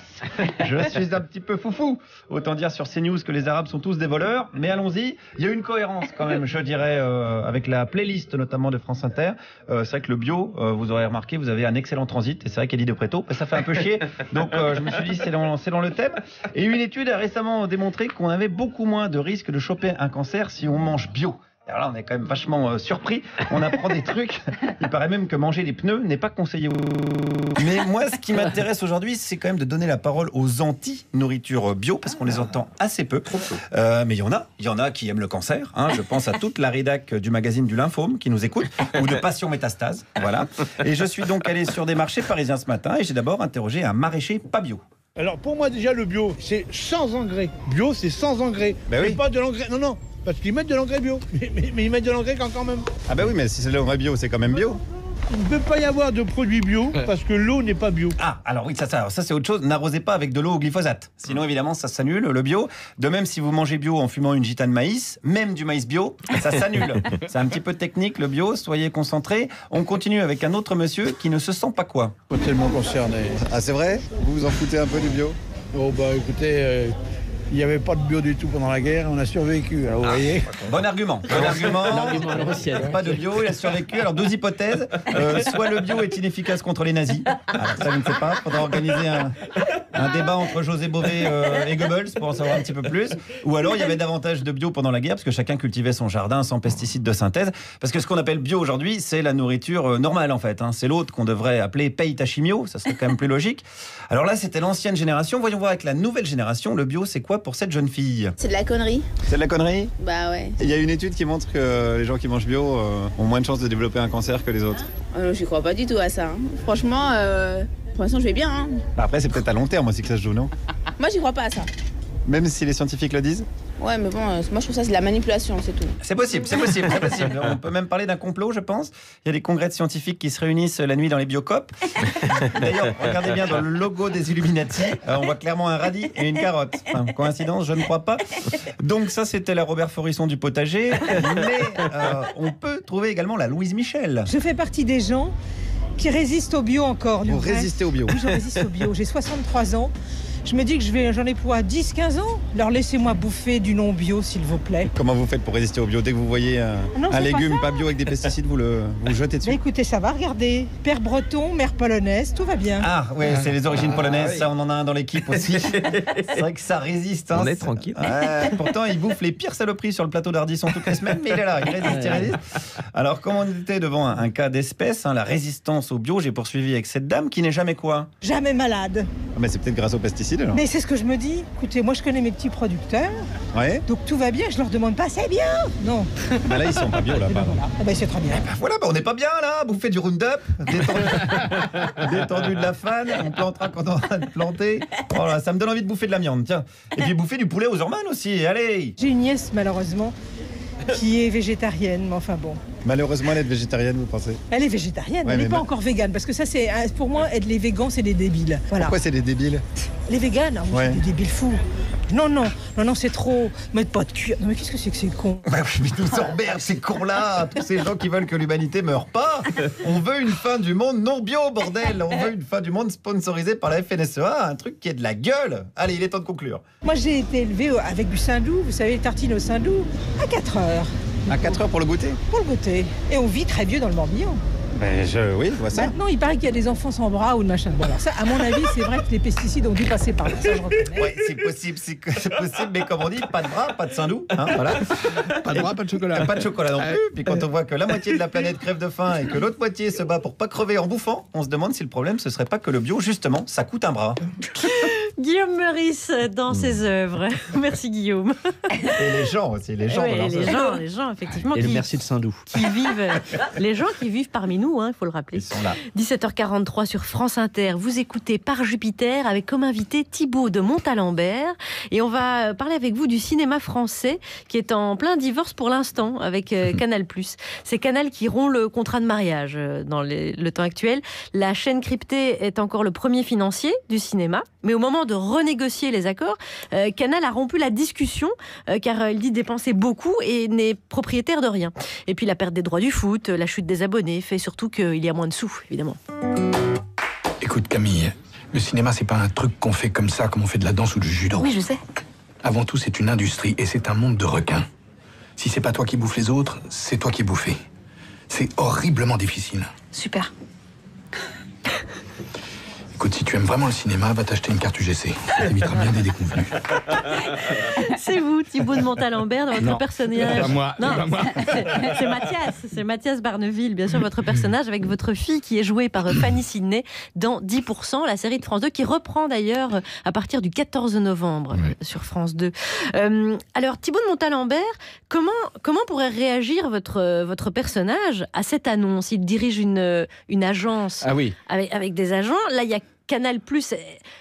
Je suis un petit peu foufou. Autant dire sur CNews que les Arabes sont tous des voleurs. Mais allons-y, il y a une cohérence quand même, je dirais, avec la playlist notamment de France Inter. C'est vrai que le bio, vous aurez remarqué, vous avez un excellent transit. Et c'est vrai qu'Elie de Préto, ça fait un peu chier. Donc je me suis dit, c'est dans le thème. Et une étude a récemment démontré qu'on avait beaucoup moins de risques de choper un cancer si on mange bio. Alors là, on est quand même vachement surpris. On apprend des trucs. Il paraît même que manger des pneus n'est pas conseillé. Mais moi, ce qui m'intéresse aujourd'hui, c'est quand même de donner la parole aux anti-nourriture bio, parce qu'on les entend assez peu. Mais il y en a qui aiment le cancer. Hein. Je pense à toute la rédac du magazine du Lymphome qui nous écoute, ou de Passion Métastase. Voilà. Et je suis donc allé sur des marchés parisiens ce matin et j'ai d'abord interrogé un maraîcher pas bio. Alors pour moi déjà le bio, c'est sans engrais. Bio, c'est sans engrais. Ben oui. Mais pas de l'engrais. Non. Parce qu'ils mettent de l'engrais bio. Mais ils mettent de l'engrais quand même. Ah bah oui, mais si c'est de l'engrais bio, c'est quand même bio. Il ne peut pas y avoir de produits bio parce que l'eau n'est pas bio. Ah, alors oui, ça c'est autre chose. N'arrosez pas avec de l'eau au glyphosate. Sinon, évidemment, ça s'annule, le bio. De même, si vous mangez bio en fumant une gitane maïs, même du maïs bio, ça s'annule. C'est un petit peu technique, le bio. Soyez concentrés. On continue avec un autre monsieur qui ne se sent pas quoi. Pas tellement concerné. Ah, c'est vrai? Vous vous en foutez un peu du bio? Oh bah écoutez... Il n'y avait pas de bio du tout pendant la guerre, on a survécu. Alors, vous voyez. Bon argument. Pas de bio, il a survécu. Alors, deux hypothèses. Soit le bio est inefficace contre les nazis. Alors, ça, je ne sais pas. Il faudra organiser un débat entre José Bové et Goebbels pour en savoir un petit peu plus. Ou alors, il y avait davantage de bio pendant la guerre parce que chacun cultivait son jardin sans pesticides de synthèse. Parce que ce qu'on appelle bio aujourd'hui, c'est la nourriture normale, en fait. Hein. C'est l'autre qu'on devrait appeler paye ta chimio. Ça serait quand même plus logique. Alors là, c'était l'ancienne génération. Voyons voir avec la nouvelle génération. Le bio, c'est quoi pour cette jeune fille? C'est de la connerie. C'est de la connerie? Bah ouais. Il y a une étude qui montre que les gens qui mangent bio ont moins de chances de développer un cancer que les autres. Je crois pas du tout à ça. Hein. Franchement, pour l'instant, je vais bien. Hein. Après, c'est peut-être à long terme aussi que ça se joue, non? Moi, j'y crois pas à ça. Même si les scientifiques le disent? Ouais, mais bon, moi je trouve ça c'est de la manipulation, c'est tout. C'est possible. On peut même parler d'un complot, je pense. Il y a des congrès de scientifiques qui se réunissent la nuit dans les biocopes. D'ailleurs, regardez bien dans le logo des Illuminati, on voit clairement un radis et une carotte. Enfin, coïncidence, je ne crois pas. Donc ça, c'était la Robert Forisson du potager. Mais on peut trouver également la Louise Michel. Je fais partie des gens qui résistent au bio encore. Vous résistez au bio? Oui, je résiste au bio. J'ai 63 ans. Je me dis que j'en ai pour 10-15 ans. Alors laissez-moi bouffer du non-bio, s'il vous plaît. Comment vous faites pour résister au bio? Dès que vous voyez un légume pas bio avec des pesticides, vous le jetez dessus? Mais écoutez, ça va, regardez. Père breton, mère polonaise, tout va bien. Ah ouais, c'est les origines polonaises, oui. Ça on en a un dans l'équipe aussi. C'est vrai que ça résiste. Hein. On est tranquille. Pourtant, il bouffe les pires saloperies sur le plateau d'Ardisson toutes les semaines, mais il est là, il résiste. Alors, comme on était devant un cas d'espèce, la résistance au bio, j'ai poursuivi avec cette dame qui n'est jamais quoi? Jamais malade. Ah, mais c'est peut-être grâce aux pesticides alors. Mais c'est ce que je me dis. Écoutez, moi je connais mes petits producteurs. Ouais. Donc tout va bien, je leur demande pas, c'est bien. Non. Bah là, ils sont pas bio là, pardon. Ah bah c'est très bien. Voilà, on n'est pas bien là, bouffer du Roundup, détendu de la fan, on plantera quand on aura planté. Voilà, ça me donne envie de bouffer de la viande, tiens. Et puis bouffer du poulet aux hormones aussi, allez. J'ai une nièce malheureusement qui est végétarienne, mais enfin bon. Malheureusement, elle est végétarienne, vous pensez? Elle est végétarienne, ouais, elle n'est pas encore végane, parce que ça, c'est pour moi, être les végans, c'est des débiles. Voilà. Pourquoi c'est des débiles? Les véganes, c'est des débiles fous. Non, c'est trop. Mettre pas de cuir. Non, mais qu'est-ce que c'est con? Bah oui, mais nous emmerde ces cons-là, tous ces gens qui veulent que l'humanité meure pas. On veut une fin du monde non bio, bordel. On veut une fin du monde sponsorisée par la FNSEA, un truc qui est de la gueule. Allez, il est temps de conclure. Moi, j'ai été élevée avec du saindoux, vous savez, les tartines au saindoux, à 4 heures. À 4 heures pour le goûter? Pour le goûter. Et on vit très vieux dans le Morbihan. Ben oui, je vois ça. Maintenant, il paraît qu'il y a des enfants sans bras ou de machin. Bon, alors ça, à mon avis, c'est vrai que les pesticides ont dû passer par là. Ça, je reconnais. Oui, c'est possible, mais comme on dit, pas de bras, pas de saindoux. Hein, voilà. Pas de bras, pas de chocolat. Pas de chocolat non plus. Puis quand on voit que la moitié de la planète crève de faim et que l'autre moitié se bat pour pas crever en bouffant, on se demande si le problème, ce serait pas que le bio, justement, ça coûte un bras. Guillaume Meurice dans ses œuvres. Merci Guillaume. Et les gens aussi, les gens. Les gens, effectivement. Et le merci de Saint-Doux. Les gens qui vivent parmi nous, il faut le rappeler. Ils sont là. 17h43 sur France Inter. Vous écoutez Par Jupiter avec comme invité Thibaut de Montalembert. Et on va parler avec vous du cinéma français qui est en plein divorce pour l'instant avec Canal+. C'est Canal qui rompt le contrat de mariage dans le temps actuel. La chaîne cryptée est encore le premier financier du cinéma. Mais au moment de renégocier les accords, Canal a rompu la discussion car il dit dépenser beaucoup et n'est propriétaire de rien. Et puis la perte des droits du foot, la chute des abonnés fait surtout qu'il y a moins de sous, évidemment. Écoute Camille, le cinéma c'est pas un truc qu'on fait comme ça, comme on fait de la danse ou du judo. Oui, je sais. Avant tout, c'est une industrie et c'est un monde de requins. Si c'est pas toi qui bouffes les autres, c'est toi qui es bouffé. C'est horriblement difficile. Super. Écoute, si tu aimes vraiment le cinéma, va t'acheter une carte UGC. Ça t'évitera bien des déconvenues. C'est vous, Thibaut de Montalembert, dans votre personnage. Pas moi. Non, pas moi. c'est Mathias Barneville, bien sûr, votre personnage, avec votre fille qui est jouée par Fanny Sidney dans 10%, la série de France 2, qui reprend d'ailleurs à partir du 14 novembre sur France 2. Alors, Thibaut de Montalembert, comment pourrait réagir votre personnage à cette annonce? Il dirige une agence avec des agents. Là, il y a Canal+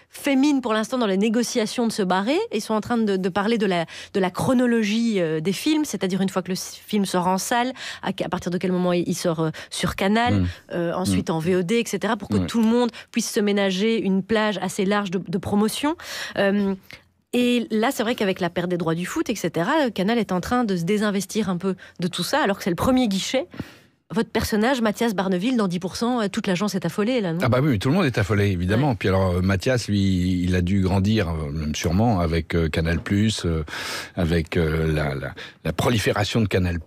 fait mine pour l'instant dans les négociations de se barrer. Ils sont en train de parler de la chronologie des films, c'est-à-dire une fois que le film sort en salle, à partir de quel moment il sort sur Canal, ensuite en VOD, etc., pour que tout le monde puisse se ménager une plage assez large de promotion. Et là, c'est vrai qu'avec la perte des droits du foot, etc., Canal est en train de se désinvestir un peu de tout ça, alors que c'est le premier guichet. Votre personnage, Mathias Barneville, dans 10%, toute l'agence est affolée, là, non? Ah bah oui, tout le monde est affolé, évidemment. Puis alors, Mathias, lui, il a dû grandir, même sûrement, avec Canal+, avec la prolifération de Canal+,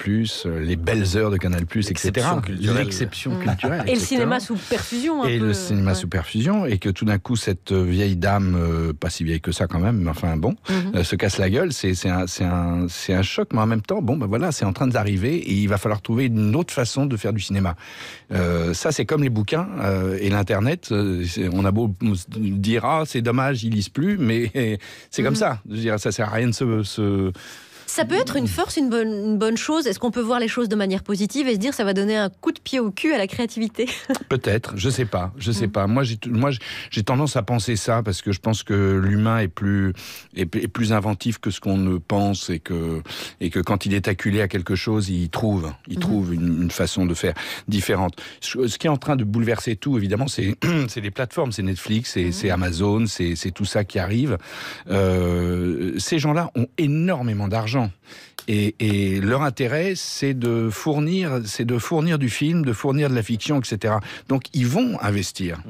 les belles heures de Canal+, etc. L'exception culturelle. Et le cinéma sous perfusion, un peu. Et le cinéma sous perfusion, et que tout d'un coup, cette vieille dame, pas si vieille que ça quand même, mais enfin bon, se casse la gueule. C'est un choc, mais en même temps, bon, ben voilà, c'est en train d'arriver, et il va falloir trouver une autre façon de faire du cinéma. Ça, c'est comme les bouquins et l'Internet. On a beau dire, c'est dommage, ils lisent plus, mais c'est comme ça. Je veux dire, ça sert à rien de se... Ça peut être une force, une bonne chose. Est-ce qu'on peut voir les choses de manière positive et se dire ça va donner un coup de pied au cul à la créativité? Peut-être, je sais pas. Moi, j'ai tendance à penser ça parce que je pense que l'humain est plus inventif que ce qu'on ne pense et que quand il est acculé à quelque chose, il trouve une façon de faire différente. Ce qui est en train de bouleverser tout, évidemment, c'est les plateformes, c'est Netflix, c'est Amazon, c'est tout ça qui arrive. Ces gens-là ont énormément d'argent. Et leur intérêt, c'est de fournir du film, de fournir de la fiction, etc. Donc, ils vont investir.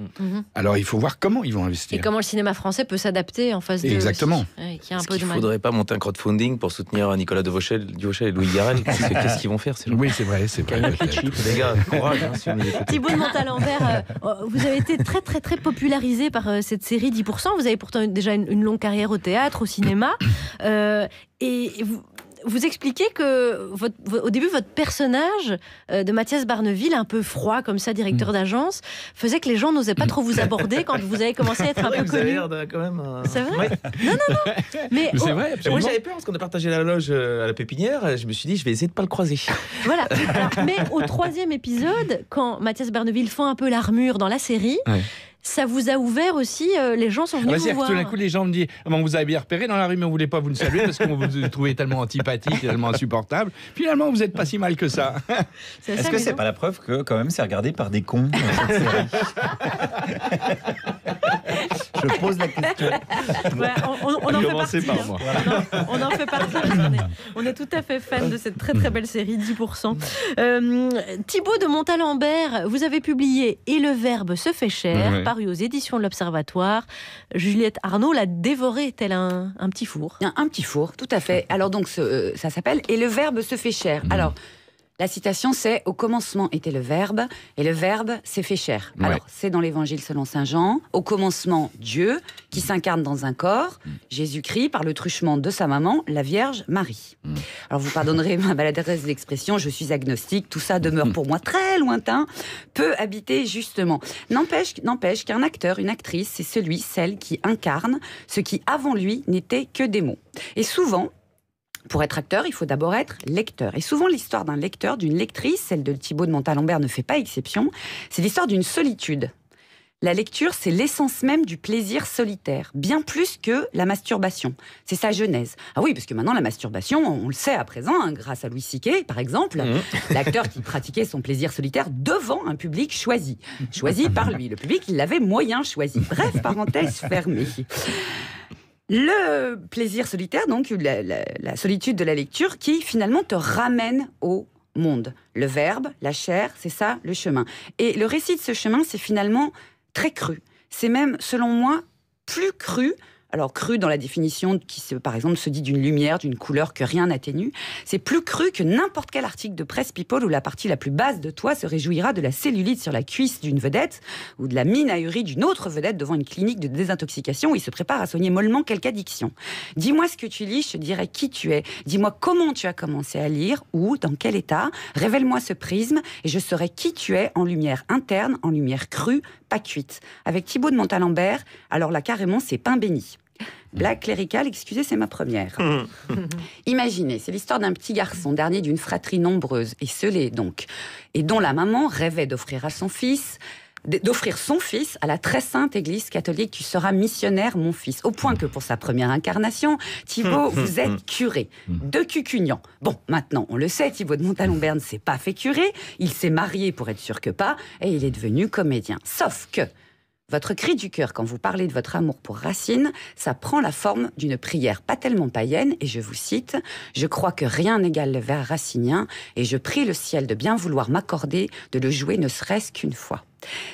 Alors, il faut voir comment ils vont investir. Et comment le cinéma français peut s'adapter en face de... Exactement. Est-ce qu'il ne faudrait pas monter un crowdfunding pour soutenir Nicolas Duvauchel et Louis Garrel? Qu'est-ce qu'ils vont faire, ces gens? Oui, c'est vrai. Les gars, courage. Si Thibaut de Montalembert, vous avez été très, très, très popularisé par cette série 10%. Vous avez pourtant déjà une longue carrière au théâtre, au cinéma. Et vous expliquez que au début, votre personnage de Mathias Barneville, un peu froid comme ça, directeur d'agence, faisait que les gens n'osaient pas trop vous aborder quand vous avez commencé à être un peu vous avez connu. l'air quand même... C'est vrai? Non. Mais c'est vrai, absolument. Moi, j'avais peur parce qu'on a partagé la loge à la Pépinière. Je me suis dit, je vais essayer de ne pas le croiser. Voilà. Alors, mais au 3e épisode, quand Mathias Barneville fend un peu l'armure dans la série... Ça vous a ouvert aussi, les gens sont venus vous voir. Tout d'un coup, les gens me disent, on vous avait bien repéré dans la rue, mais on ne voulait pas vous le saluer parce qu'on vous trouvait tellement antipathique, tellement insupportable. Finalement, vous n'êtes pas si mal que ça. Est-ce que c'est pas la preuve que, quand même, c'est regardé par des cons, cette série? Je pose la question. Ouais, on en fait partie. Par moi. On en fait partie. On est tout à fait fan de cette très très belle série 10%. Thibaut de Montalembert, vous avez publié « Et le verbe se fait cher », paru aux éditions de l'Observatoire. Juliette Arnaud l'a dévoré tel un petit four. Un petit four, tout à fait. Alors donc ça s'appelle « Et le verbe se fait cher ». Alors La citation, c'est « Au commencement était le Verbe, et le Verbe s'est fait chair ». Ouais. Alors, c'est dans l'Évangile selon saint Jean. Au commencement, Dieu, qui s'incarne dans un corps, Jésus-Christ, par le truchement de sa maman, la Vierge Marie. Alors, vous pardonnerez ma maladresse d'expression, je suis agnostique, tout ça demeure pour moi très lointain, peu habité justement. N'empêche qu'un acteur, une actrice, c'est celle qui incarne ce qui, avant lui, n'était que des mots. Et souvent, pour être acteur, il faut d'abord être lecteur. Et souvent, l'histoire d'un lecteur, d'une lectrice, celle de Thibaut de Montalembert ne fait pas exception, c'est l'histoire d'une solitude. La lecture, c'est l'essence même du plaisir solitaire, bien plus que la masturbation. C'est sa genèse. Ah oui, parce que maintenant, la masturbation, on le sait à présent, hein, grâce à Louis C.K., par exemple, l'acteur qui pratiquait son plaisir solitaire devant un public choisi par lui. Le public, il l'avait moyen choisi. Bref, parenthèse fermée. Le plaisir solitaire, donc la solitude de la lecture, qui finalement te ramène au monde. Le verbe, la chair, c'est ça le chemin. Et le récit de ce chemin, c'est finalement très cru. C'est même, selon moi, plus cru. Alors, cru dans la définition qui, par exemple, se dit d'une lumière, d'une couleur que rien n'atténue. C'est plus cru que n'importe quel article de presse people où la partie la plus basse de toi se réjouira de la cellulite sur la cuisse d'une vedette ou de la mine ahurie d'une autre vedette devant une clinique de désintoxication où il se prépare à soigner mollement quelque addiction. Dis-moi ce que tu lis, je te dirai qui tu es. Dis-moi comment tu as commencé à lire, où, dans quel état. Révèle-moi ce prisme et je saurai qui tu es en lumière interne, en lumière crue, pas cuite. Avec Thibaut de Montalembert, alors là, carrément, c'est pain béni. Blague cléricale, excusez, c'est ma première. Imaginez, c'est l'histoire d'un petit garçon, dernier d'une fratrie nombreuse, et scellé donc, et dont la maman rêvait d'offrir son fils à la très sainte église catholique. Tu seras missionnaire, mon fils. Au point que pour sa première incarnation, Thibaut, vous êtes curé de Cucugnan. Bon, maintenant, on le sait, Thibaut de Montalembert ne s'est pas fait curé, il s'est marié pour être sûr que pas, et il est devenu comédien. Sauf que votre cri du cœur, quand vous parlez de votre amour pour Racine, ça prend la forme d'une prière pas tellement païenne, et je vous cite « Je crois que rien n'égale le vers racinien, et je prie le ciel de bien vouloir m'accorder de le jouer ne serait-ce qu'une fois. »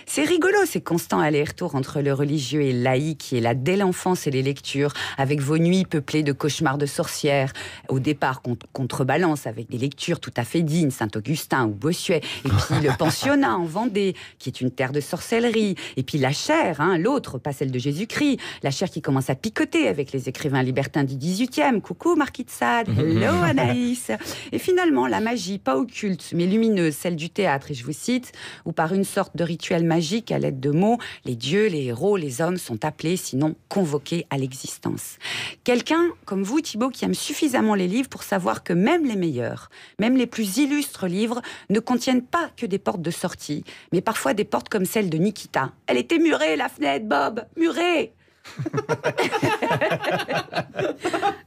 C'est rigolo, ces constants allers-retours entre le religieux et le laïque qui est là dès l'enfance et les lectures, avec vos nuits peuplées de cauchemars de sorcières, au départ contrebalance avec des lectures tout à fait dignes, Saint-Augustin ou Bossuet, et puis le pensionnat en Vendée, qui est une terre de sorcellerie, et puis la chair, hein, l'autre, pas celle de Jésus-Christ, la chair qui commence à picoter avec les écrivains libertins du 18e, coucou Marquis de Sade, hello Anaïs, et finalement la magie, pas occulte, mais lumineuse, celle du théâtre, et je vous cite, où par une sorte de rituel magique à l'aide de mots, les dieux, les héros, les hommes sont appelés, sinon convoqués à l'existence. Quelqu'un comme vous, Thibaut, qui aime suffisamment les livres pour savoir que même les meilleurs, même les plus illustres livres ne contiennent pas que des portes de sortie, mais parfois des portes comme celle de Nikita. Elle était murée, la fenêtre, Bob, murée.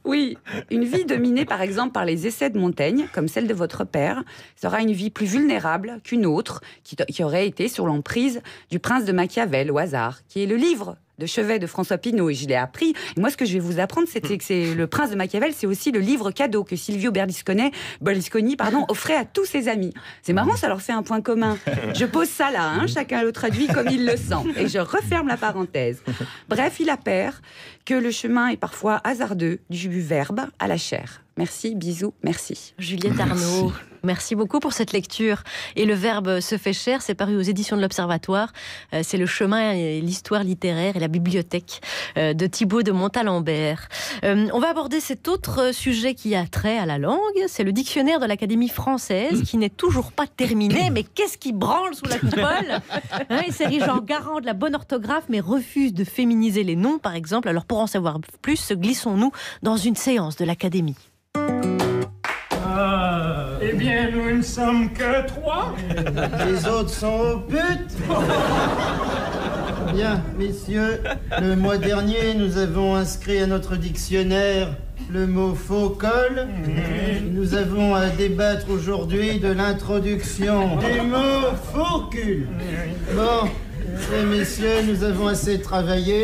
Oui, une vie dominée par exemple par les essais de Montaigne, comme celle de votre père, sera une vie plus vulnérable qu'une autre qui aurait été sur l'emprise du Prince de Machiavel au hasard, qui est le livre de chevet de François Pinault, et je l'ai appris. Et moi, ce que je vais vous apprendre, c'est que c'est le Prince de Machiavel, c'est aussi le livre cadeau que Silvio Berlusconi, offrait à tous ses amis. C'est marrant, ça leur fait un point commun. Je pose ça là, hein, chacun le traduit comme il le sent. Et je referme la parenthèse. Bref, il appert que le chemin est parfois hasardeux, du verbe à la chair. Merci, bisous, merci. Juliette Arnaud, merci beaucoup pour cette lecture. Et le verbe se fait chair, c'est paru aux éditions de l'Observatoire. C'est le chemin et l'histoire littéraire et la bibliothèque de Thibaut de Montalembert. On va aborder cet autre sujet qui a trait à la langue. C'est le dictionnaire de l'Académie française qui n'est toujours pas terminé. Mais qu'est-ce qui branle sous la coupole, hein, il s'érige en garant de la bonne orthographe mais refuse de féminiser les noms, par exemple. Alors pour en savoir plus, glissons-nous dans une séance de l'Académie. Eh bien, nous ne sommes que 3. Les autres sont au but. Bien, messieurs, le mois dernier, nous avons inscrit à notre dictionnaire le mot faux col. Nous avons à débattre aujourd'hui de l'introduction du mot faux cul. Bon, Messieurs, nous avons assez travaillé.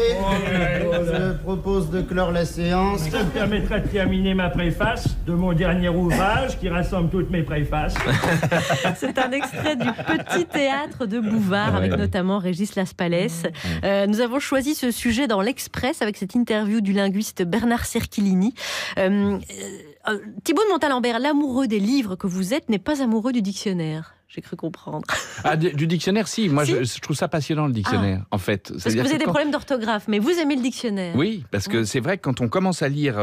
Je propose de clore la séance. Ça me permettra de terminer ma préface de mon dernier ouvrage qui rassemble toutes mes préfaces. C'est un extrait du Petit Théâtre de Bouvard, avec notamment Régis Laspalès. Nous avons choisi ce sujet dans l'Express avec cette interview du linguiste Bernard Cerchilini. Thibaut de Montalembert, l'amoureux des livres que vous êtes n'est pas amoureux du dictionnaire. J'ai cru comprendre. Ah, du dictionnaire, si. Moi, je trouve ça passionnant, le dictionnaire, en fait. Parce que vous avez des problèmes d'orthographe, mais vous aimez le dictionnaire. Oui, parce que c'est vrai que quand on commence à lire,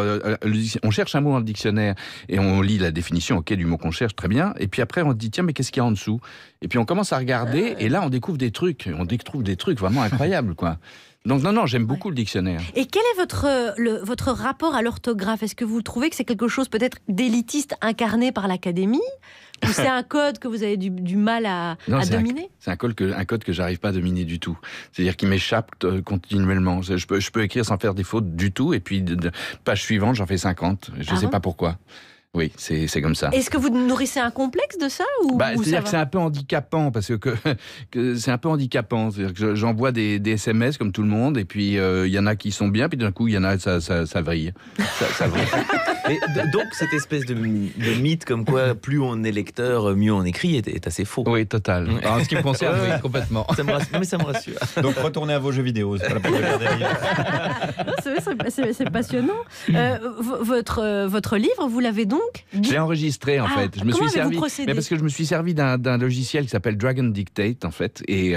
on cherche un mot dans le dictionnaire et on lit la définition du mot qu'on cherche, très bien. Et puis après, on se dit, tiens, mais qu'est-ce qu'il y a en dessous? Et puis on commence à regarder, et là, on découvre des trucs. On découvre des trucs vraiment incroyables, quoi. Donc non, j'aime beaucoup le dictionnaire. Et quel est votre rapport à l'orthographe? Est-ce que vous trouvez que c'est quelque chose peut-être d'élitiste incarné par l'académie? Ou c'est un code que vous avez du mal à dominer? C'est un code que j'arrive pas à dominer du tout. C'est-à-dire qu'il m'échappe continuellement. Je peux écrire sans faire des fautes du tout, et puis page suivante, j'en fais 50. Je sais pas pourquoi. Oui, c'est comme ça. Est-ce que vous nourrissez un complexe de ça ou c'est-à-dire que c'est un peu handicapant, parce que c'est un peu handicapant. C'est-à-dire que j'envoie des SMS comme tout le monde, et puis il y en a qui sont bien, puis d'un coup, il y en a, ça vrille. Ça vrille. Et donc, cette espèce de mythe comme quoi plus on est lecteur, mieux on écrit est assez faux. Oui, total. En ce qui me concerne, oui, complètement. Ça me rassure. Donc, retournez à vos jeux vidéo. C'est pas la peine de regarder c'est passionnant. Votre livre, vous l'avez donc J'ai enregistré, en fait. Je me suis servi, mais parce que je me suis servi d'un logiciel qui s'appelle Dragon Dictate, en fait. Et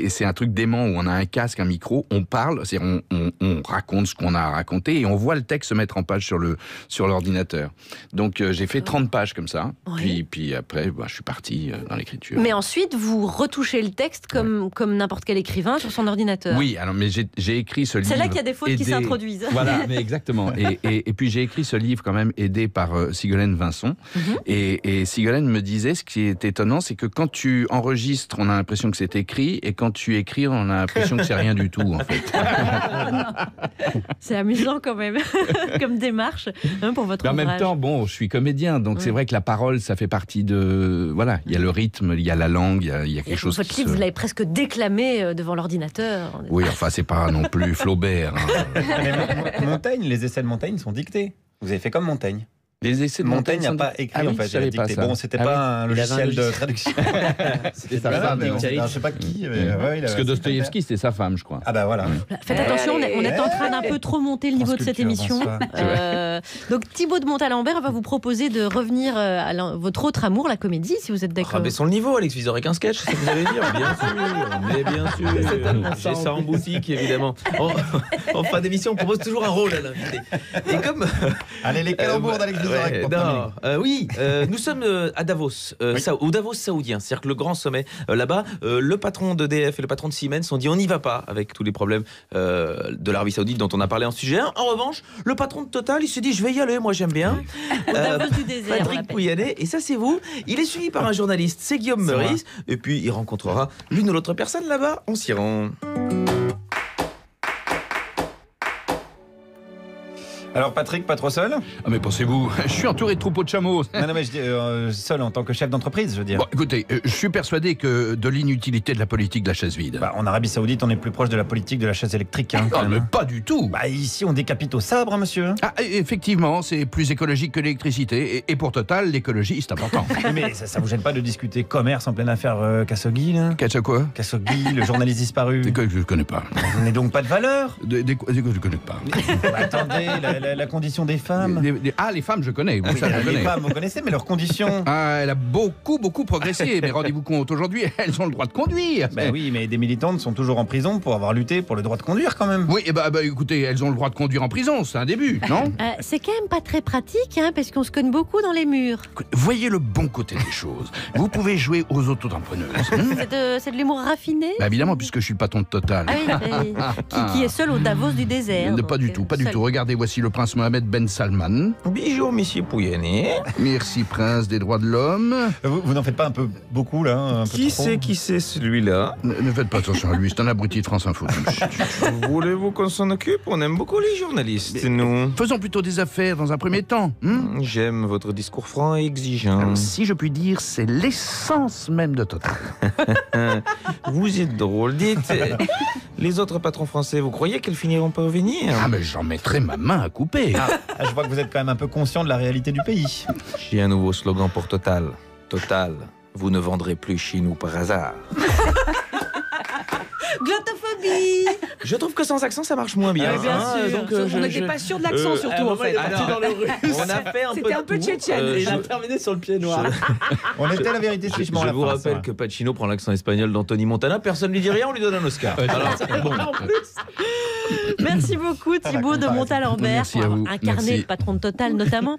c'est un truc dément où on a un casque, un micro, on parle, on raconte ce qu'on a à raconter, et on voit le texte se mettre en page sur l'ordinateur. Donc j'ai fait 30 pages comme ça, puis après je suis parti dans l'écriture. Mais ensuite vous retouchez le texte comme n'importe quel écrivain sur son ordinateur. Oui, alors mais j'ai écrit ce livre. C'est là qu'il y a des fautes qui s'introduisent. Voilà, mais exactement. Et puis j'ai écrit ce livre quand même aidé par Sigolène Vincent. Et Sigolène me disait, ce qui est étonnant, c'est que quand tu enregistres, on a l'impression que c'est écrit, et quand tu écris, on a l'impression que c'est rien du tout, en fait. C'est amusant quand même, comme démarche. Pour votre ouvrage. En même temps, bon, je suis comédien, donc c'est vrai que la parole, ça fait partie de... Voilà, il y a le rythme, il y a la langue, il y a quelque chose... Votre livre, vous l'avez presque déclamé devant l'ordinateur. Oui, enfin, c'est pas non plus Flaubert. Mais Montaigne, les essais de Montaigne sont dictés. Vous avez fait comme Montaigne. Les essais de Montaigne n'a pas écrit, en fait, il a dicté. Bon, c'était pas un logiciel de traduction. C'était sa femme. Je sais pas qui. Parce que Dostoïevski, c'était sa femme, je crois. Ah bah voilà. Faites attention, on est en train d'un peu trop monter le niveau de cette émission. Donc Thibaut de Montalembert va vous proposer de revenir à votre autre amour, la comédie, si vous êtes d'accord. Rabaissons le niveau, Alex Vizorek, avec un sketch, c'est ce que vous allez dire. Bien sûr, mais bien sûr. J'ai ça en boutique, évidemment. En fin d'émission, on propose toujours un rôle à l'invité. Et comme... Allez, les calembours d'Alex Vizorek. Oui, nous sommes à Davos, au Davos saoudien, c'est-à-dire que le grand sommet là-bas, le patron d'EDF et le patron de Siemens ont dit on n'y va pas avec tous les problèmes de l'Arabie Saoudite dont on a parlé en sujet 1. En revanche, le patron de Total, il se dit je vais y aller, moi j'aime bien. Au Davos du désert, Patrick Pouyanné, et ça c'est vous. Il est suivi par un journaliste, c'est Guillaume Meurice, et puis il rencontrera l'une ou l'autre personne là-bas, on s'y rend. Alors Patrick, pas trop seul? Ah mais pensez-vous, je suis entouré de troupeaux de chameaux. Non mais je dis seul en tant que chef d'entreprise, je veux dire. Bon, écoutez, je suis persuadé que de l'inutilité de la politique de la chaise vide. Bah, en Arabie Saoudite, on est plus proche de la politique de la chaise électrique. Hein, mais pas du tout. Bah ici, on décapite au sabre, hein, monsieur. Ah, effectivement, c'est plus écologique que l'électricité. Et pour Total, l'écologie, c'est important. Mais ça vous gêne pas de discuter commerce en pleine affaire Khashoggi, là? Quoi? Khashoggi, le journaliste disparu. Des quoi que je ne connais pas. Vous n'avez donc pas de valeur? Des quoi que je ne connais pas. Bah, attendez, la condition des femmes. Les femmes, je connais. Les femmes, vous connaissez, mais leurs conditions. Ah, elle a beaucoup progressé. Mais rendez-vous compte, aujourd'hui, elles ont le droit de conduire. Ben oui, mais des militantes sont toujours en prison pour avoir lutté pour le droit de conduire, quand même. Oui, écoutez, elles ont le droit de conduire en prison, c'est un début, non? C'est quand même pas très pratique, hein, parce qu'on se cogne beaucoup dans les murs. Voyez le bon côté des choses. Vous pouvez jouer aux auto-entrepreneuses. C'est de l'humour raffiné? Évidemment, puisque je suis le patron de Total. Ah oui, qui est seul au Davos du désert. Pas du tout. Regardez, voici le prince Mohamed Ben Salman. Bonjour, monsieur Pouyanné. Merci, prince des droits de l'homme. Vous n'en faites pas un peu beaucoup, là, un peu Qui trop c'est celui-là? Ne faites pas attention à lui, c'est un abruti de France Info. Voulez-vous qu'on s'en occupe? On aime beaucoup les journalistes, nous. Faisons plutôt des affaires dans un premier temps. J'aime votre discours franc et exigeant. Si je puis dire, c'est l'essence même de Total. Vous êtes drôle. Dites, les autres patrons français, vous croyez qu'ils finiront par revenir? Ah, mais j'en mettrai ma main à couper. Je vois que vous êtes quand même un peu conscient de la réalité du pays. J'ai un nouveau slogan pour Total. Total, vous ne vendrez plus chez nous par hasard. Glottophobie. Je trouve que sans accent, ça marche moins bien. Bien sûr. Donc, on n'était pas sûr de l'accent, surtout, en fait. On a fait un peu. C'était un peu tchétchène. Il a terminé sur le pied noir. On était la vérité Je suivement à la vous France, rappelle ouais. que Pacino prend l'accent espagnol d'Anthony Montana. Personne ne lui dit rien, on lui donne un Oscar. Alors, bon. Merci beaucoup Thibaut de Montalembert Merci pour à avoir vous. incarné Merci. le patron de Total notamment,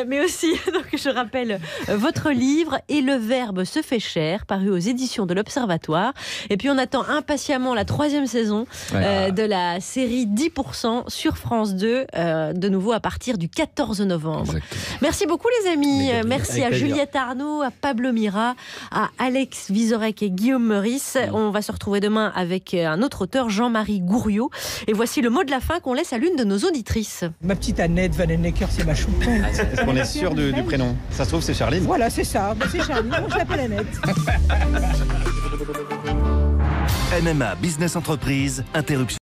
mais aussi, donc, je rappelle, votre livre « Et le verbe se fait cher » paru aux éditions de l'Observatoire. Et puis on attend impatiemment la 3e saison de la série 10% sur France 2, de nouveau à partir du 14 novembre. Exactement. Merci beaucoup les amis. Merci avec à plaisir. Juliette Arnaud, à Pablo Mira, à Alex Vizorek et Guillaume Meurice. On va se retrouver demain avec un autre auteur, Jean-Marie Gouriot. Et voici le mot de la fin qu'on laisse à l'une de nos auditrices. Ma petite Annette Vanennecker, c'est ma choucroute. Est-ce qu'on est sûr du prénom? Ça se trouve, c'est Charline. Voilà, c'est ça. Bah, c'est Charlie. Moi, je l'appelle Annette. MMA Business Entreprise, interruption.